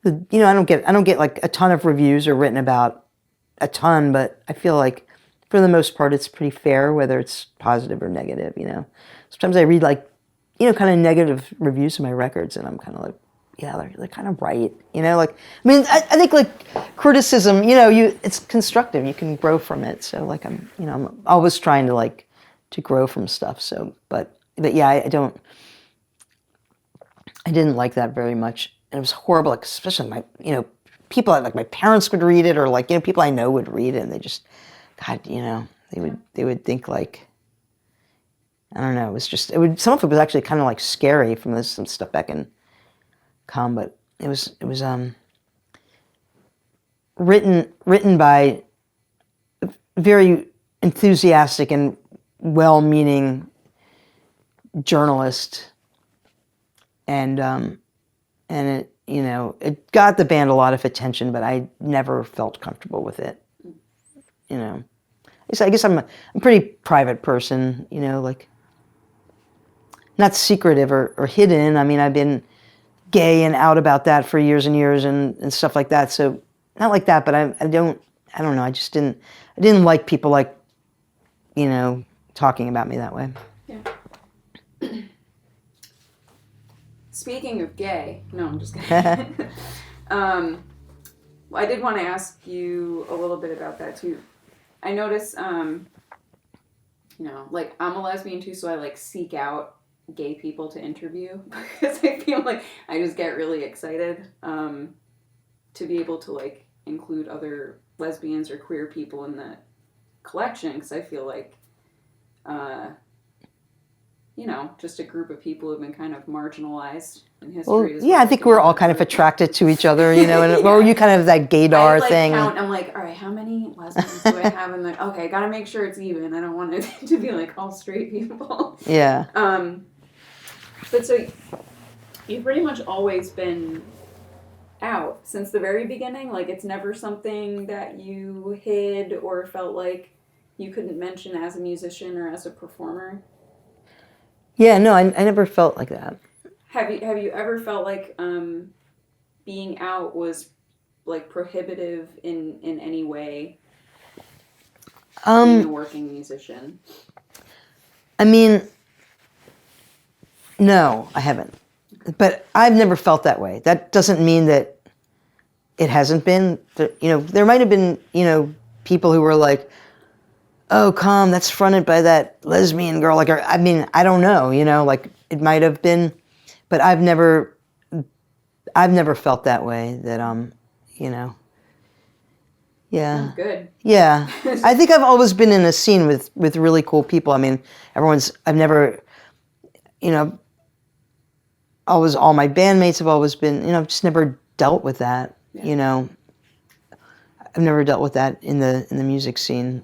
B: the I don't get like a ton of reviews or written about a ton, but I feel like for the most part it's pretty fair, whether it's positive or negative. Sometimes I read like kind of negative reviews of my records, and I'm kind of like, yeah, they're kind of right. Like I mean, I think like criticism, it's constructive. You can grow from it. So like I'm always trying to grow from stuff. So but yeah, I didn't like that very much, and it was horrible. Like, especially my people like my parents would read it, or like people I know would read it, and they just they would think like, I don't know. Some of it was actually kind of like scary from some stuff back in Com, but it was written by a very enthusiastic and well-meaning journalist, and it it got the band a lot of attention, but I never felt comfortable with it. I guess I'm a pretty private person, like not secretive or hidden. I mean, I've been gay and out about that for years and years and stuff like that. So not like that, but I don't know. I didn't like people like, talking about me that way.
A: Yeah. Speaking of gay, no, I'm just kidding. I did want to ask you a little bit about that too. I notice, like I'm a lesbian too, so I like seek out gay people to interview because I feel like I just get really excited to be able to like include other lesbians or queer people in the collection, because I feel like just a group of people who have been kind of marginalized in history.
B: Well, yeah, I think we're all kind of attracted to each other, and or you kind of have that gaydar thing.
A: I'm like, all right, how many lesbians do I have? And like, okay, gotta make sure it's even. I don't want it to be like all straight people.
B: Yeah.
A: But so you've pretty much always been out since the very beginning. Like, it's never something that you hid or felt like you couldn't mention as a musician or as a performer.
B: Yeah, no, I never felt like that.
A: Have you ever felt like being out was like prohibitive in any way being a working musician?
B: I mean, no, I haven't. But I've never felt that way. That doesn't mean that it hasn't been. There might have been, people who were like, "Oh, come, that's fronted by that lesbian girl." Like, I mean, I don't know. Like it might have been, but I've never felt that way. That yeah.
A: Oh, good.
B: Yeah. I think I've always been in a scene with really cool people. I mean, I've never, always, all my bandmates have always been, I've just never dealt with that,
A: Yeah.
B: I've never dealt with that in the music scene.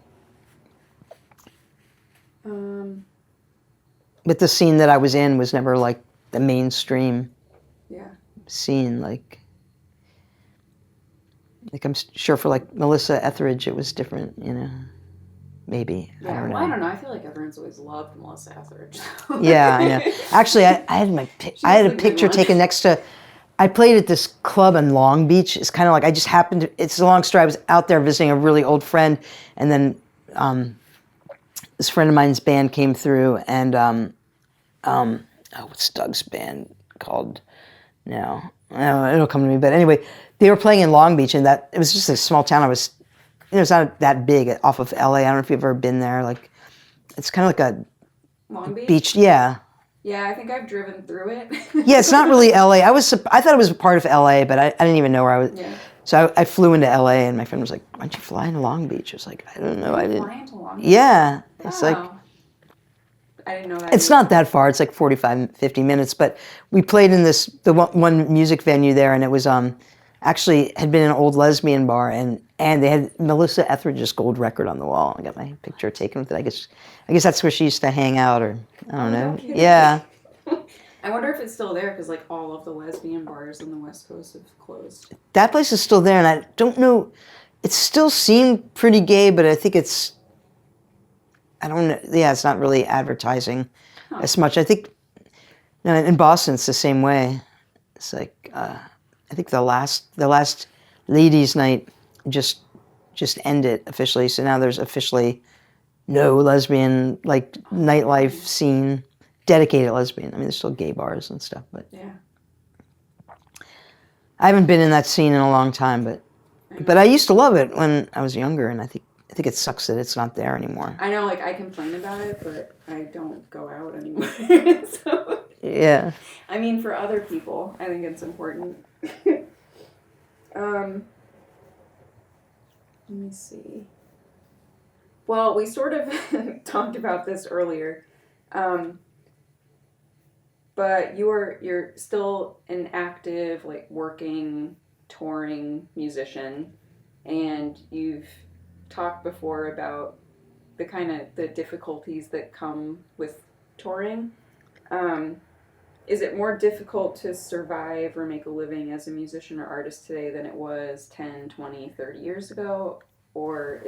B: But the scene that I was in was never like the mainstream scene, like I'm sure for like Melissa Etheridge it was different, maybe.
A: Yeah,
B: I don't know.
A: I don't know. I feel like everyone's always loved Melissa Etheridge.
B: Yeah, I know. Actually, I had a picture taken next to. I played at this club in Long Beach. It's kind of like I just happened to. It's a long story. I was out there visiting a really old friend, and then this friend of mine's band came through, and what's Doug's band called? No, it'll come to me. But anyway, they were playing in Long Beach, and it was just a small town. It's not that big off of LA. I don't know if you've ever been there. Like, it's kind of like a
A: Long
B: beach. Yeah.
A: Yeah, I think I've driven through it.
B: Yeah, it's not really LA. I thought it was a part of LA, but I didn't even know where I was.
A: Yeah.
B: So I flew into LA, and my friend was like, "Why don't you fly into Long Beach?" I was like, "I don't know. I didn't."
A: Fly into Long Beach?
B: Yeah, it's like.
A: I didn't know that.
B: It's not that far. It's like 45, 50 minutes. But we played in the one music venue there, and it was actually had been an old lesbian bar, and they had Melissa Etheridge's gold record on the wall. I got my picture taken with it. I guess that's where she used to hang out, or I don't know.
A: No,
B: Yeah.
A: I wonder if it's still there because like all of the lesbian bars on the West Coast have closed.
B: That place is still there, and I don't know. It still seemed pretty gay, but I think it's. I don't know. Yeah, it's not really advertising as much. I think in Boston it's the same way. It's like I think the last ladies' night just ended officially. So now there's officially no lesbian like nightlife scene dedicated lesbian. I mean, there's still gay bars and stuff, but
A: yeah.
B: I haven't been in that scene in a long time. But I used to love it when I was younger, and I think it sucks that it's not there anymore.
A: I know, like I complain about it, but I don't go out anymore. So,
B: yeah.
A: I mean, for other people, I think it's important. Let me see. Well, we sort of talked about this earlier, but you're still an active, like working, touring musician, and you've talked before about the difficulties that come with touring. Is it more difficult to survive or make a living as a musician or artist today than it was 10, 20, 30 years ago? Or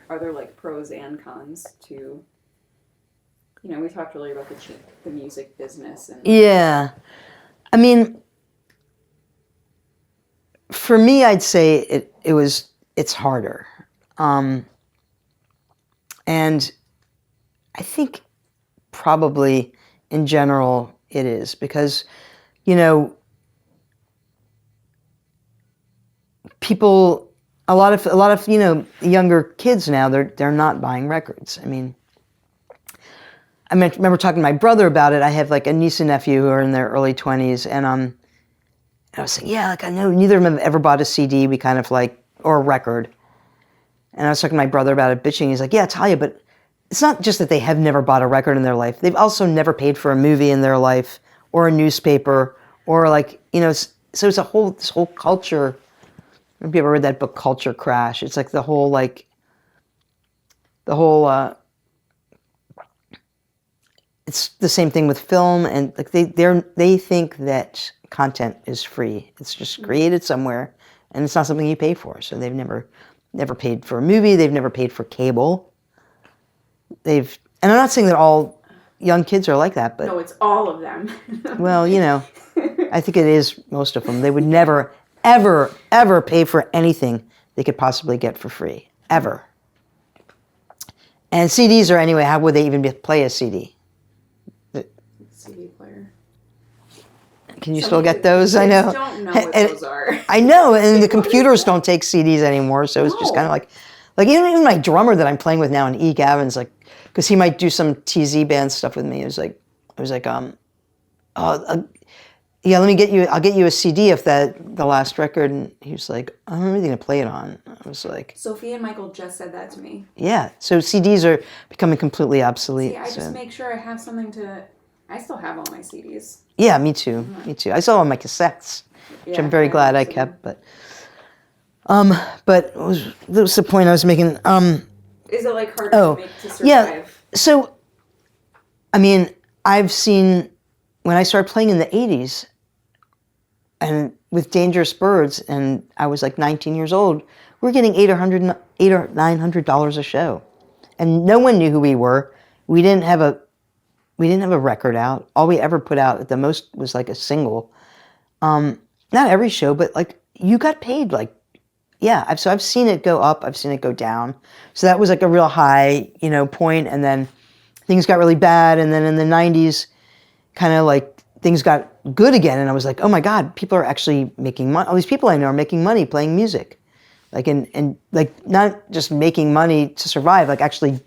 A: are there like pros and cons to, we talked earlier about the music business. And
B: Yeah. I mean, for me, I'd say it's harder. And I think probably in general it is because, people, a lot of younger kids now, they're not buying records. I mean, I remember talking to my brother about it. I have like a niece and nephew who are in their early 20s, and I was saying, yeah, like I know neither of them have ever bought a CD. We kind of like, or a record. And I was talking to my brother about it, bitching. He's like, yeah, Talia, but it's not just that they have never bought a record in their life. They've also never paid for a movie in their life, or a newspaper, or like, so it's this whole culture. Have you ever read that book, Culture Crash? It's like it's the same thing with film, and like they think that content is free. It's just created somewhere, and it's not something you pay for. So they've never paid for a movie. They've never paid for cable. And I'm not saying that all young kids are like that, but
A: no, it's all of them.
B: well, I think it is most of them. They would never, ever, ever pay for anything they could possibly get for free, ever. And CDs are anyway. How would they even play a CD?
A: CD player.
B: Can you still get those? I know.
A: Don't know what those are.
B: I know, and the computers don't take CDs anymore, so it's just kind of like even my drummer that I'm playing with now, and E. Gavin's like, because he might do some TZ band stuff with me. I was like, yeah, I'll get you a CD if the last record, and he was like, I don't have anything to play it on. I was like,
A: Sophie and Michael just said that to me.
B: yeah, so CDs are becoming completely obsolete.
A: See, I just make sure I have something to. I still have all my CDs.
B: Yeah, me too. Me too. I still have my cassettes, which I'm very glad I kept. But that was the point I was making.
A: Is it like hard to make to survive?
B: Yeah. So, I mean, I've seen when I started playing in the '80s, and with Dangerous Birds, and I was like 19 years old. We're getting $800 or $900 a show, and no one knew who we were. We didn't have a record out. All we ever put out at the most was like a single. Not every show, but like you got paid like, yeah. So I've seen it go up. I've seen it go down. So that was like a real high, point. And then things got really bad. And then in the 90s, kind of like things got good again. And I was like, oh my God, people are actually making money. All these people I know are making money playing music. Like, and like not just making money to survive, like actually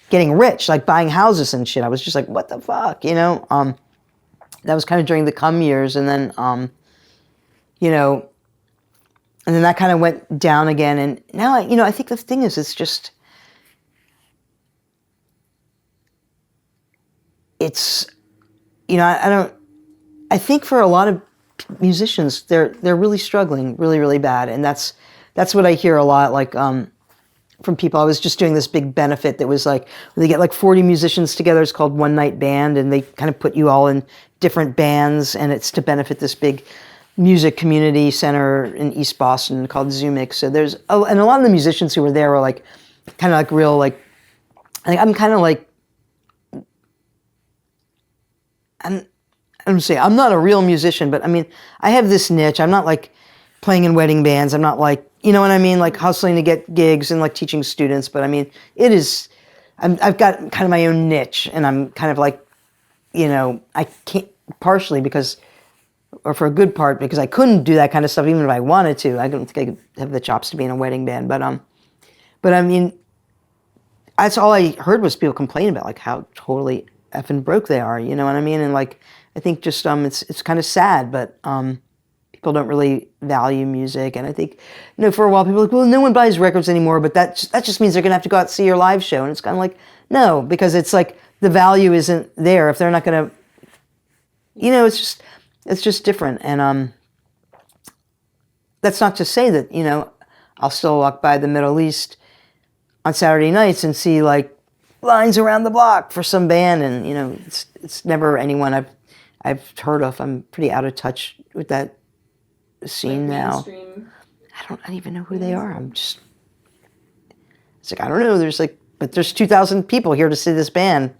B: getting rich, like buying houses and shit. I was just like, what the fuck, That was kind of during the come years, and then, and then that kind of went down again. And now, I think the thing is, I think for a lot of musicians, they're really struggling, really, really bad, and that's what I hear a lot, like, from people. I was just doing this big benefit that was like, they get like 40 musicians together. It's called One Night Band, and they kind of put you all in different bands, and it's to benefit this big music community center in East Boston called Zumix. So and a lot of the musicians who were there were like, kind of like real, like I'm kind of like, I'm not a real musician, but I mean, I have this niche. I'm not like playing in wedding bands. I'm not like, you know what I mean? Like hustling to get gigs and like teaching students. But I mean, I've got kind of my own niche, and I'm kind of like, I can't, partially because, or for a good part, because I couldn't do that kind of stuff even if I wanted to. I don't think I could have the chops to be in a wedding band. But I mean, that's all I heard was people complain about, like how totally effing broke they are. You know what I mean? And like, I think just it's kind of sad, but people don't really value music. And I think, for a while people were like, well, no one buys records anymore, but that just means they're gonna have to go out and see your live show. And it's kind of like, no, because it's like the value isn't there if they're not gonna, it's just different. And that's not to say that, I'll still walk by the Middle East on Saturday nights and see like lines around the block for some band, and it's never anyone I've heard of. I'm pretty out of touch with that scene like now. I don't even know who they are. It's like, I don't know. But there's 2,000 people here to see this band.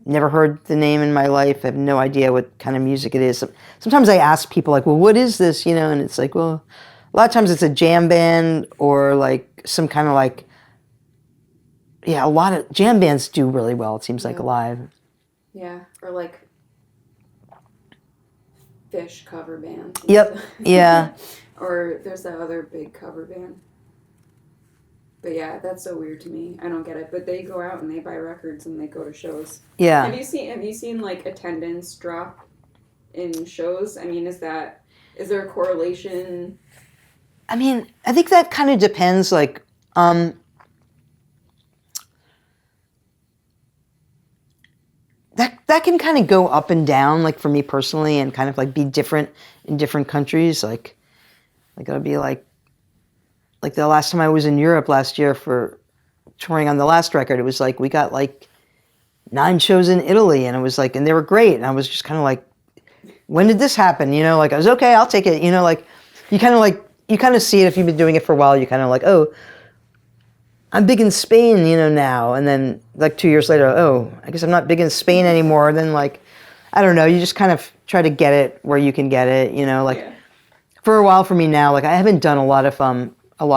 B: Never heard the name in my life. I have no idea what kind of music it is. Sometimes I ask people like, well, what is this? And it's like, well, a lot of times it's a jam band or like some kind of like, yeah, a lot of jam bands do really well, it seems like, live.
A: Yeah, or like Fish cover band.
B: Yep, yeah.
A: Or there's that other big cover band. But yeah, that's so weird to me. I don't get it. But they go out and they buy records and they go to shows.
B: Yeah.
A: Have you seen like attendance drop in shows? I mean, is there a correlation?
B: I mean, I think that kind of depends. Like, that can kind of go up and down. Like for me personally, and kind of like be different in different countries. Like it'll be like the last time I was in Europe last year for touring on the last record, it was like we got like 9 shows in Italy, and it was like, and they were great, and I was just kind of like, when did this happen? Like I was okay, I'll take it. Like you kind of see it if you've been doing it for a while. You kind of like, oh, I'm big in Spain, now, and then like 2 years later, oh, I guess I'm not big in Spain anymore. And then like, I don't know, you just kind of try to get it where you can get it. For a while for me now, like I haven't done a lot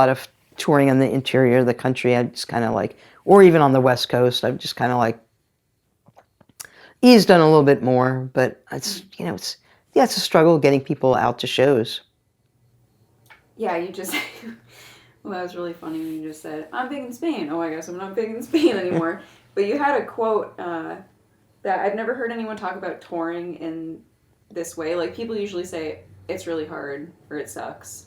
B: of touring in the interior of the country. I just kind of like or even on the West Coast. I've just kind of like eased on a little bit more, but it's, it's a struggle getting people out to shows.
A: Yeah, you just, well, that was really funny when you just said, I'm big in Spain. Oh, I guess I'm not big in Spain anymore. But you had a quote that I've never heard anyone talk about touring in this way. Like, people usually say, it's really hard, or it sucks,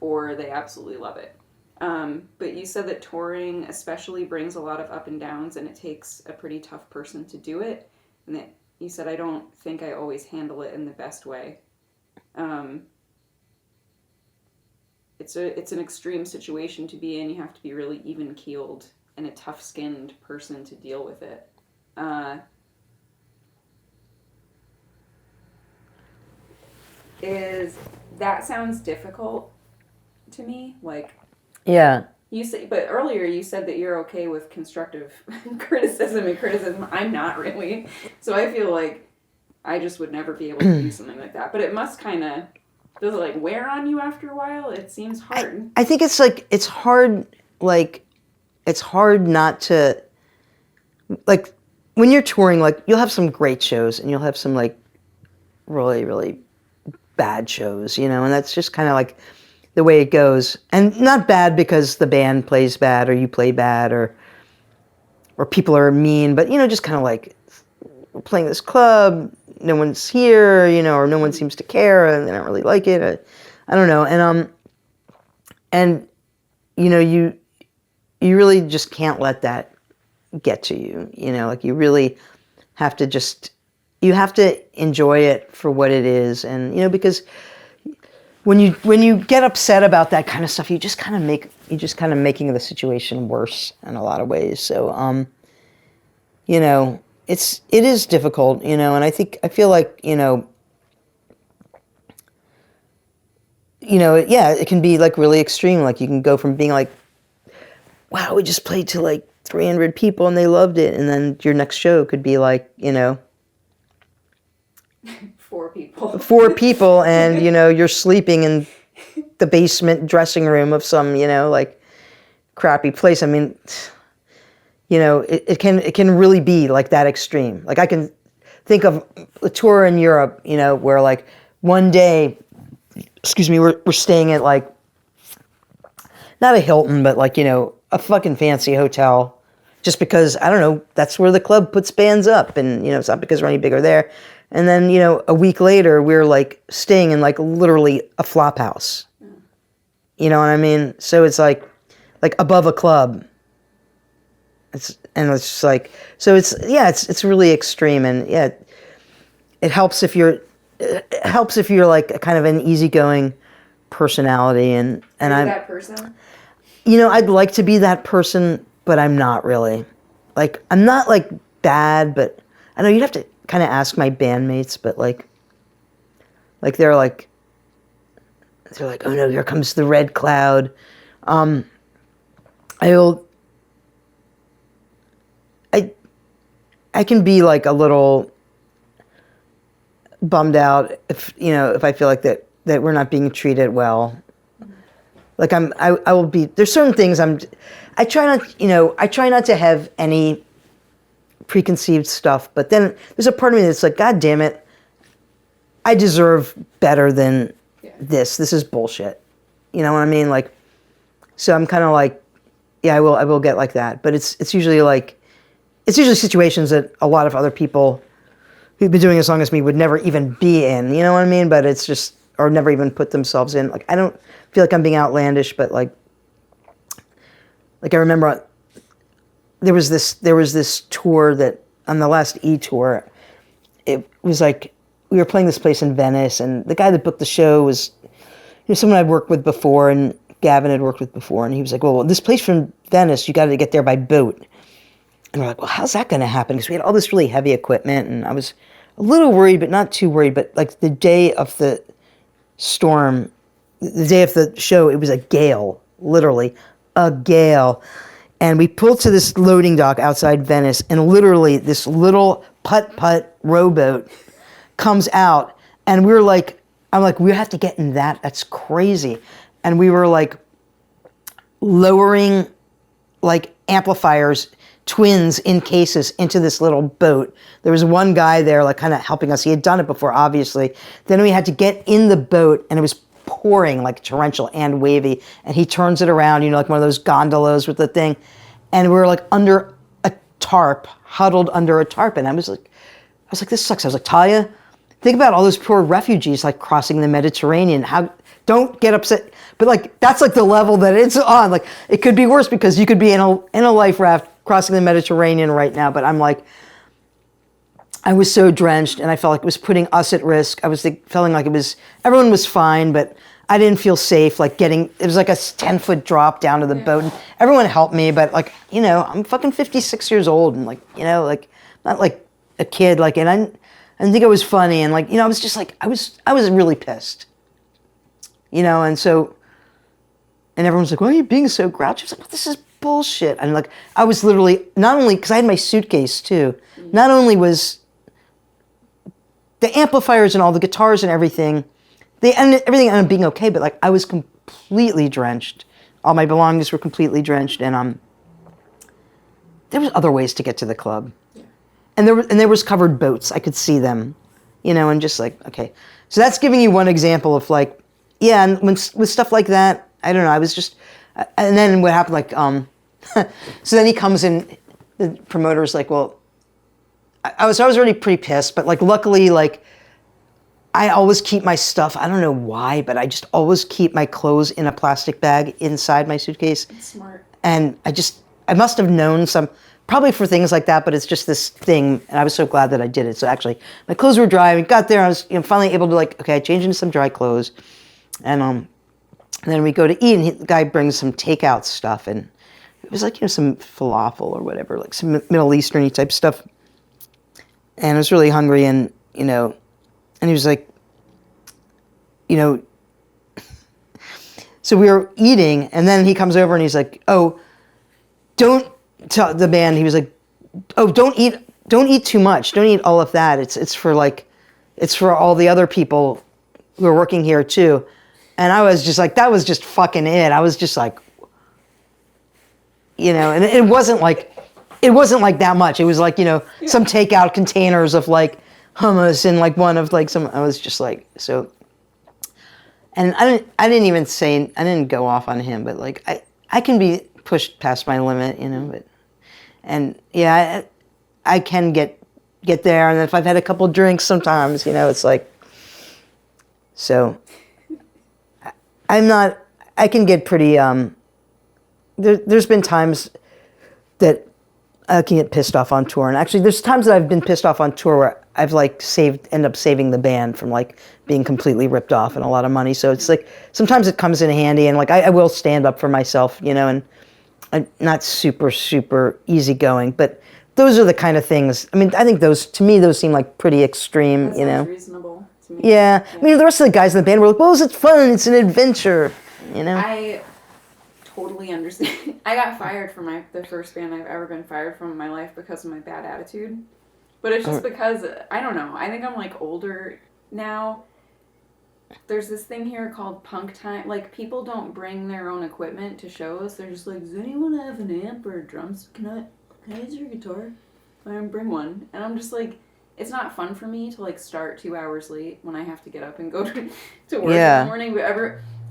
A: or they absolutely love it. But you said that touring especially brings a lot of up and downs, and it takes a pretty tough person to do it. And that you said, I don't think I always handle it in the best way. It's an extreme situation to be in. You have to be really even-keeled and a tough-skinned person to deal with it. That sounds difficult to me? Like,
B: yeah.
A: But earlier you said that you're okay with constructive criticism. I'm not really. So I feel like I just would never be able to do something like that. But it must kind of, does it like wear on you after a while? It seems hard.
B: I think it's hard not to, like, when you're touring, like, you'll have some great shows and you'll have some like really, really bad shows, and that's just kind of like the way it goes. And not bad because the band plays bad or you play bad or people are mean, but just kind of like, we're playing this club, no one's here, or no one seems to care and they don't really like it. I don't know. And you really just can't let that get to you, like you really have to you have to enjoy it for what it is. And, because when you get upset about that kind of stuff, you're just kind of making the situation worse in a lot of ways. So, it is difficult, and I feel like, it can be like really extreme. Like you can go from being like, wow, we just played to like 300 people and they loved it. And then your next show could be like, 4 people and, you're sleeping in the basement dressing room of some, like crappy place. I mean, it can really be like that extreme. Like I can think of a tour in Europe, where like one day, we're staying at like, not a Hilton, but like, a fucking fancy hotel, just because, I don't know, that's where the club puts bands up, and, it's not because we're any bigger there. And then, a week later, we're like staying in like literally a flop house. You know what I mean? So it's like above a club. It's just like, so it's really extreme. And yeah, it helps if you're like a kind of an easygoing personality. And I'm
A: that person.
B: I'd like to be that person, but I'm not really. Like, I'm not like bad, but I know you'd have to kind of ask my bandmates, but like they're like, oh no, here comes the red cloud. I can be like a little bummed out if I feel like that we're not being treated well. Like I will be, there's certain things I try not to have any preconceived stuff, but then there's a part of me that's like, God damn it, I deserve better than this. This is bullshit. You know what I mean? Like, so I'm kind of like, yeah, I will get like that, but it's usually situations that a lot of other people who've been doing as long as me would never even be in, you know what I mean? But it's just, or never even put themselves in. Like, I don't feel like I'm being outlandish, but like I remember there was this tour that on the last E tour, it was like, we were playing this place in Venice, and the guy that booked the show was someone I'd worked with before, and Gavin had worked with before, and he was like, well, this place from Venice, you got to get there by boat. And we're like, well, how's that going to happen? Because we had all this really heavy equipment, and I was a little worried, but not too worried. But like the day of the storm, the day of the show, it was a gale, literally a gale. And we pulled to this loading dock outside Venice, and literally this little putt-putt rowboat comes out, and I'm like, we have to get in that. That's crazy. And we were like lowering like amplifiers, twins in cases into this little boat. There was one guy there like kind of helping us. He had done it before, obviously. Then we had to get in the boat, and it was pouring like torrential and wavy, and he turns it around, like one of those gondolas with the thing, and we were like under a tarp, huddled under a tarp, and I was like, this sucks. I was like, Thalia, think about all those poor refugees like crossing the Mediterranean. Don't get upset, but like that's like the level that it's on. Like it could be worse because you could be in a life raft crossing the Mediterranean right now. But I'm like, I was so drenched, and I felt like it was putting us at risk. I was feeling like everyone was fine, but I didn't feel safe. Like it was like a 10-foot drop down to the boat, and everyone helped me. But like, I'm fucking 56 years old, and like, like not like a kid. Like, and I didn't think it was funny, and like, I was just like, I was really pissed. And so, and everyone's like, why are you being so grouchy? I was like, well, this is bullshit. And like, I was literally, not only, because I had my suitcase too, not only was the amplifiers and all the guitars and everything, everything ended up being okay, but like, I was completely drenched. All my belongings were completely drenched, and there was other ways to get to the club. Yeah. And there was covered boats. I could see them, and just like, okay. So that's giving you one example of like, yeah, and with stuff like that, I don't know, I was just, and then what happened, like, so then he comes in, the promoter's like, well, I was already pretty pissed, but like, luckily, like, I always keep my stuff, I don't know why, but I just always keep my clothes in a plastic bag inside my suitcase.
A: That's smart.
B: And I must have known probably for things like that, but it's just this thing, and I was so glad that I did it. So actually, my clothes were dry, we got there, I was finally able to like, okay, I changed into some dry clothes. And then we go to eat, and the guy brings some takeout stuff, and it was like, some falafel or whatever, like some Middle Eastern type stuff. And I was really hungry, and, and he was like, so we were eating, and then he comes over and he's like, oh, don't tell the band, he was like, oh, don't eat too much. Don't eat all of that. It's for all the other people who are working here too. And I was just like, that was just fucking it. I was just like, and it wasn't like that much. It was like, some takeout containers of like hummus and like one of like some, I was just like, so, and I didn't go off on him, but like, I can be pushed past my limit, but, and yeah, I can get there. And if I've had a couple drinks sometimes, it's like, so I can get pretty, there's been times that I can get pissed off on tour. And actually there's times that I've been pissed off on tour where I've like end up saving the band from like being completely ripped off and a lot of money. So it's like, sometimes it comes in handy, and like, I will stand up for myself, and I'm not super, super easygoing, but those are the kind of things, I mean, I think to me, those seem like pretty extreme,
A: That sounds reasonable to me.
B: Yeah. I mean, the rest of the guys in the band were like, well, it's fun, it's an adventure,
A: I totally understand. I got fired from the first band I've ever been fired from in my life because of my bad attitude. But it's just because, I don't know, I think I'm like older now. There's this thing here called punk time. Like, people don't bring their own equipment to shows. They're just like, does anyone have an amp or drums? Can I use your guitar? I don't bring one. And I'm just like, it's not fun for me to like start 2 hours late when I have to get up and go to work in the morning. But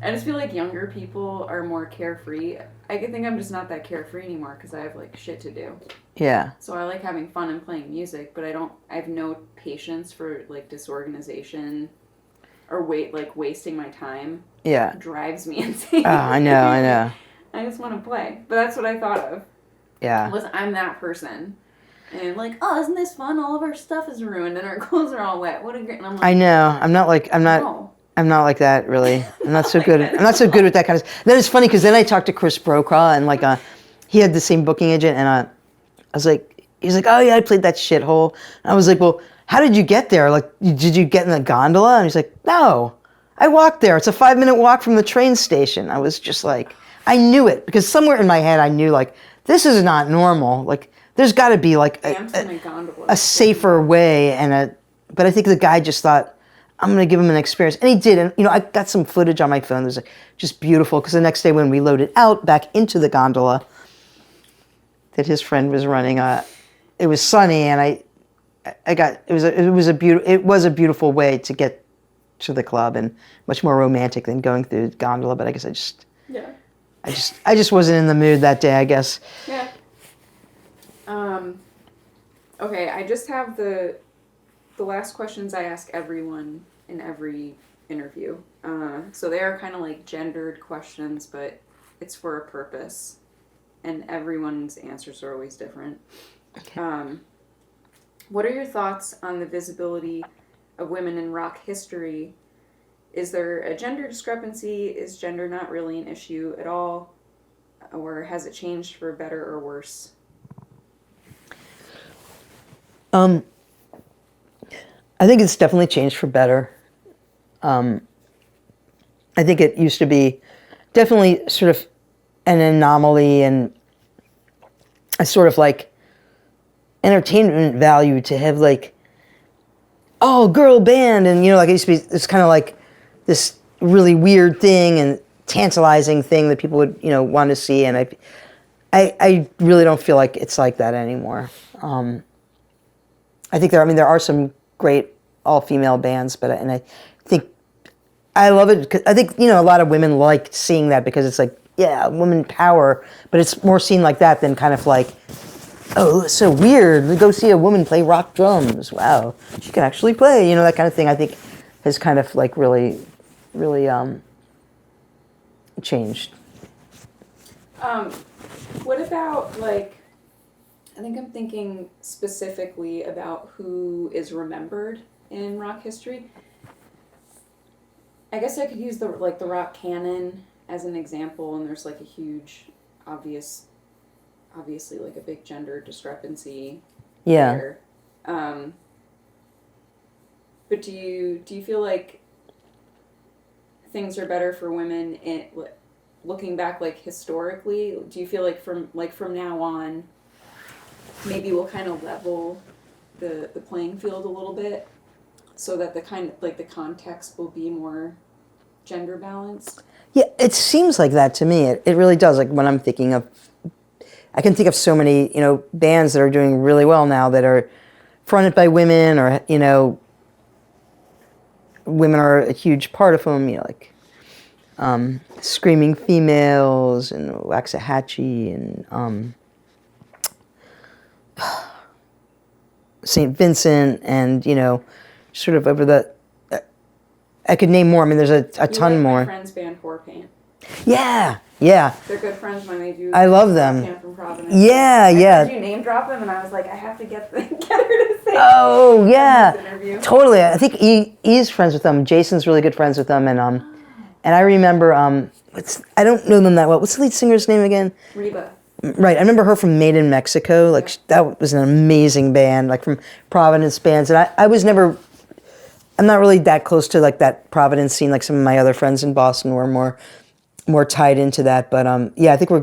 A: I just feel like younger people are more carefree. I think I'm just not that carefree anymore because I have like shit to do.
B: Yeah.
A: So I like having fun and playing music, but I have no patience for like disorganization or wasting my time.
B: Yeah.
A: It drives me insane.
B: Oh, I know.
A: I just want to play. But that's what I thought of.
B: Yeah.
A: I'm that person. And like, oh, isn't this fun? All of our stuff is ruined and our clothes are all wet. What a great... And I'm like,
B: I know. I'm not like that, really. I'm not so good. I'm not so good with that kind of stuff. Then it's funny because then I talked to Chris Brokaw, and like, he had the same booking agent, and I was like, he's like, oh yeah, I played that shithole. And I was like, well, how did you get there? Like, did you get in the gondola? And he's like, no, I walked there. It's a 5-minute walk from the train station. I was just like, I knew it because somewhere in my head I knew like, this is not normal. Like, there's got to be like a safer way, but I think the guy just thought, I'm going to give him an experience. And he did. And, I got some footage on my phone. It was just beautiful because the next day when we loaded out back into the gondola, that his friend was running. It was sunny, and it was a beautiful way to get to the club, and much more romantic than going through the gondola. But I guess I just wasn't in the mood that day, I guess.
A: Yeah. Okay, I just have the last questions I ask everyone in every interview. So they are kind of like gendered questions, but it's for a purpose, and everyone's answers are always different.
B: Okay.
A: What are your thoughts on the visibility of women in rock history? Is there a gender discrepancy? Is gender not really an issue at all? Or has it changed for better or worse?
B: I think it's definitely changed for better. I think it used to be definitely sort of an anomaly and a sort of like entertainment value to have like, oh, girl band, and like it used to be, it's kind of like this really weird thing and tantalizing thing that people would want to see, and I really don't feel like it's like that anymore. I think there are some great all-female bands, but I think I love it because I think a lot of women like seeing that because it's like, yeah, woman power, but it's more seen like that than kind of like, oh, it's so weird. Go see a woman play rock drums. Wow, she can actually play. That kind of thing. I think has kind of like really changed.
A: What about like? I think I'm thinking specifically about who is remembered in rock history. I guess I could use the rock canon as an example, and there's like a huge, obviously like a big gender discrepancy.
B: Yeah.
A: There. But do you feel like things are better for women in looking back like historically? Do you feel like from now on, maybe we'll kind of level the playing field a little bit so that the kind of like the context will be more gender balanced?
B: Yeah, it seems like that to me. It really does. Like when I'm thinking of, I can think of so many, bands that are doing really well now that are fronted by women, or, women are a huge part of them, like Screaming Females and Waxahachie and St. Vincent, and, sort of over the, I could name more. I mean, there's a ton more.
A: My friend's band, Whore Paint.
B: Yeah.
A: They're good friends when they do.
B: I love them.
A: Camp from Providence.
B: Yeah.
A: I heard you name drop them, and I was like, I have to get her to say.
B: Oh yeah,
A: this interview.
B: Totally. I think E's friends with them. Jason's really good friends with them, and I remember I don't know them that well. What's the lead singer's name again?
A: Reba.
B: Right, I remember her from Made in Mexico. Like that was an amazing band, like from Providence bands, and I was never. I'm not really that close to like that Providence scene. Like some of my other friends in Boston were more tied into that. But yeah, I think we're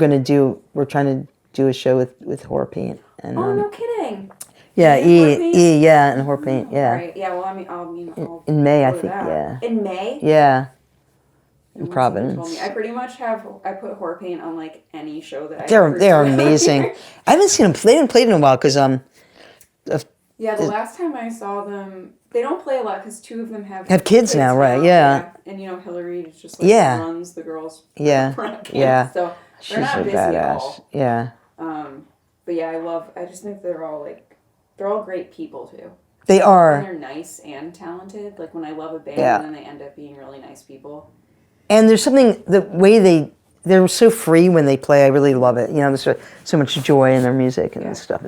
B: trying to do a show with Whore Paint. And,
A: no kidding.
B: Yeah, yeah, and Whore Paint, yeah.
A: Right, yeah. Well, I'll
B: in May, I
A: go to
B: think,
A: that.
B: yeah.
A: In May.
B: Yeah. In
A: Someone
B: Providence.
A: told me. I pretty much I put Whore Paint on like any show that
B: They're amazing. I haven't seen them. They haven't played in a while because
A: yeah, the last time I saw them, they don't play a lot because two of them have
B: kids now, right? Yeah.
A: And Hillary just like runs the girls.
B: Yeah. Yeah.
A: So
B: she's
A: they're not
B: a
A: busy at
B: badass.
A: all.
B: Yeah.
A: But yeah, I just think they're all great people too.
B: They are.
A: And they're nice and talented. Like when I love a band and then they end up being really nice people.
B: And there's something, the way they're so free when they play. I really love it. There's so much joy in their music and stuff.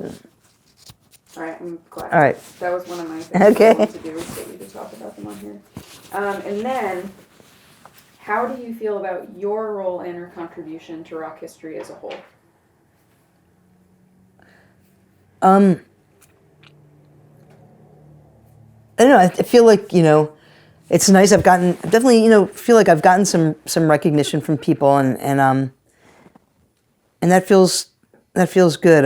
A: All right, I'm glad.
B: All right.
A: That was one of my things I wanted to do, was get you to talk about them on here. And then, how do you feel about your role and or contribution to rock history as a whole?
B: I don't know. I feel like, it's nice. I've definitely, feel like I've gotten some recognition from people, and that feels good.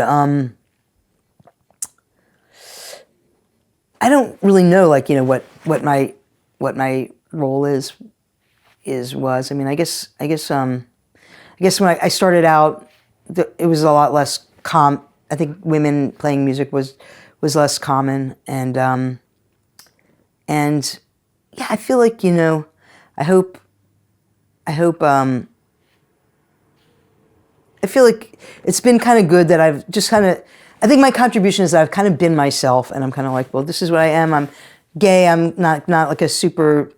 B: I don't really know, like, what my role was. I mean, I guess when I started out, it was a lot less I think women playing music was less common, and yeah, I feel like, you know, I hope I feel like it's been kind of good that I've just kind of, I think my contribution is that I've kind of been myself, and I'm kind of like, well, this is what I am. I'm gay. I'm not like a super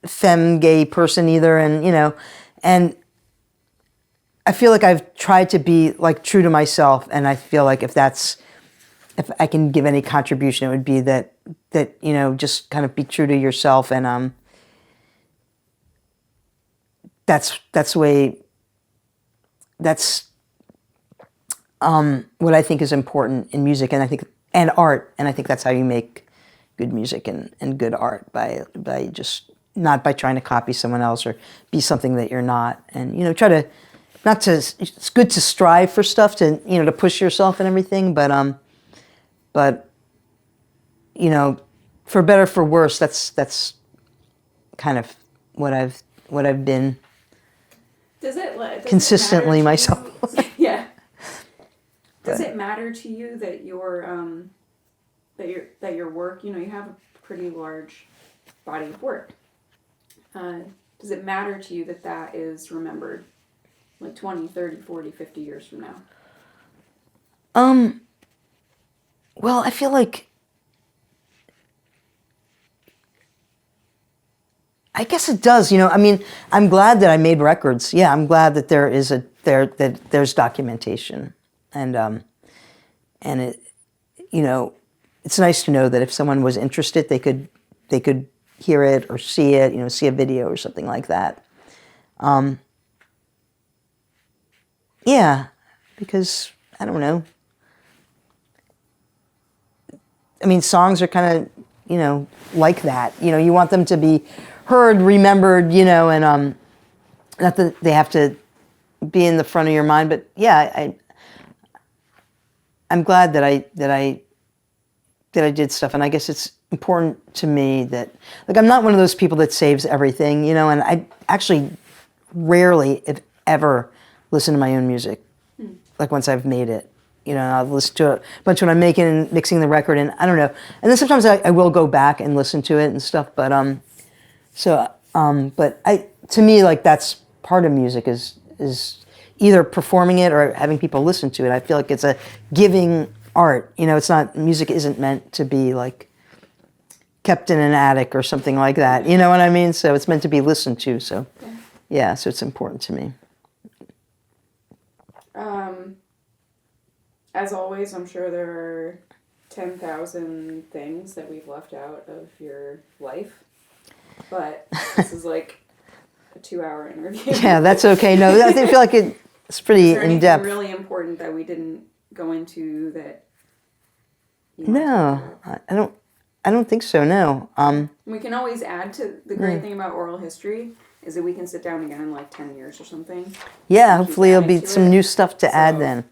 B: femme gay person either, and you know, and I feel like I've tried to be like true to myself, and I feel like if I can give any contribution, it would be that you know, just kind of be true to yourself, and that's the way. That's what I think is important in music, and I think and art, and I think that's how you make good music and good art, by just not by trying to copy someone else or be something that you're not, and you know, try to not to. It's good to strive for stuff, to you know, to push yourself and everything, but you know, for better for worse, that's kind of what I've been.
A: Does it
B: Consistently
A: matter to
B: myself.
A: you? Yeah. Does it matter to you that your work, you know, you have a pretty large body of work. Does it matter to you that is remembered like 20, 30, 40, 50 years from now?
B: Well, I feel like, I guess it does, you know. I mean, I'm glad that I made records. Yeah, I'm glad that there's documentation, and it, you know, it's nice to know that if someone was interested, they could hear it or see it, you know, see a video or something like that. Yeah, because I don't know. I mean, songs are kind of, you know, like that. You know, you want them to be heard, remembered, you know, and not that they have to be in the front of your mind, but yeah, I'm glad that I did stuff, and I guess it's important to me that, like, I'm not one of those people that saves everything, you know, and I actually rarely, if ever, listen to my own music, like once I've made it. You know, I'll listen to it a bunch when I'm making and mixing the record, and I don't know. And then sometimes I will go back and listen to it and stuff, but to me, like, that's part of music is either performing it or having people listen to it. I feel like it's a giving art. You know, it's not, music isn't meant to be like kept in an attic or something like that. You know what I mean? So it's meant to be listened to. So yeah, so it's important to me.
A: As always, I'm sure there are 10,000 things that we've left out of your life, but this is like a 2-hour interview.
B: Yeah, that's okay. No, I feel like it's pretty in depth.
A: Is there anything really important that we didn't go into that?
B: No, I don't think so. No.
A: We can always add to the great thing about oral history is that we can sit down again in like 10 years or something.
B: Yeah, hopefully there'll be some new stuff to add then.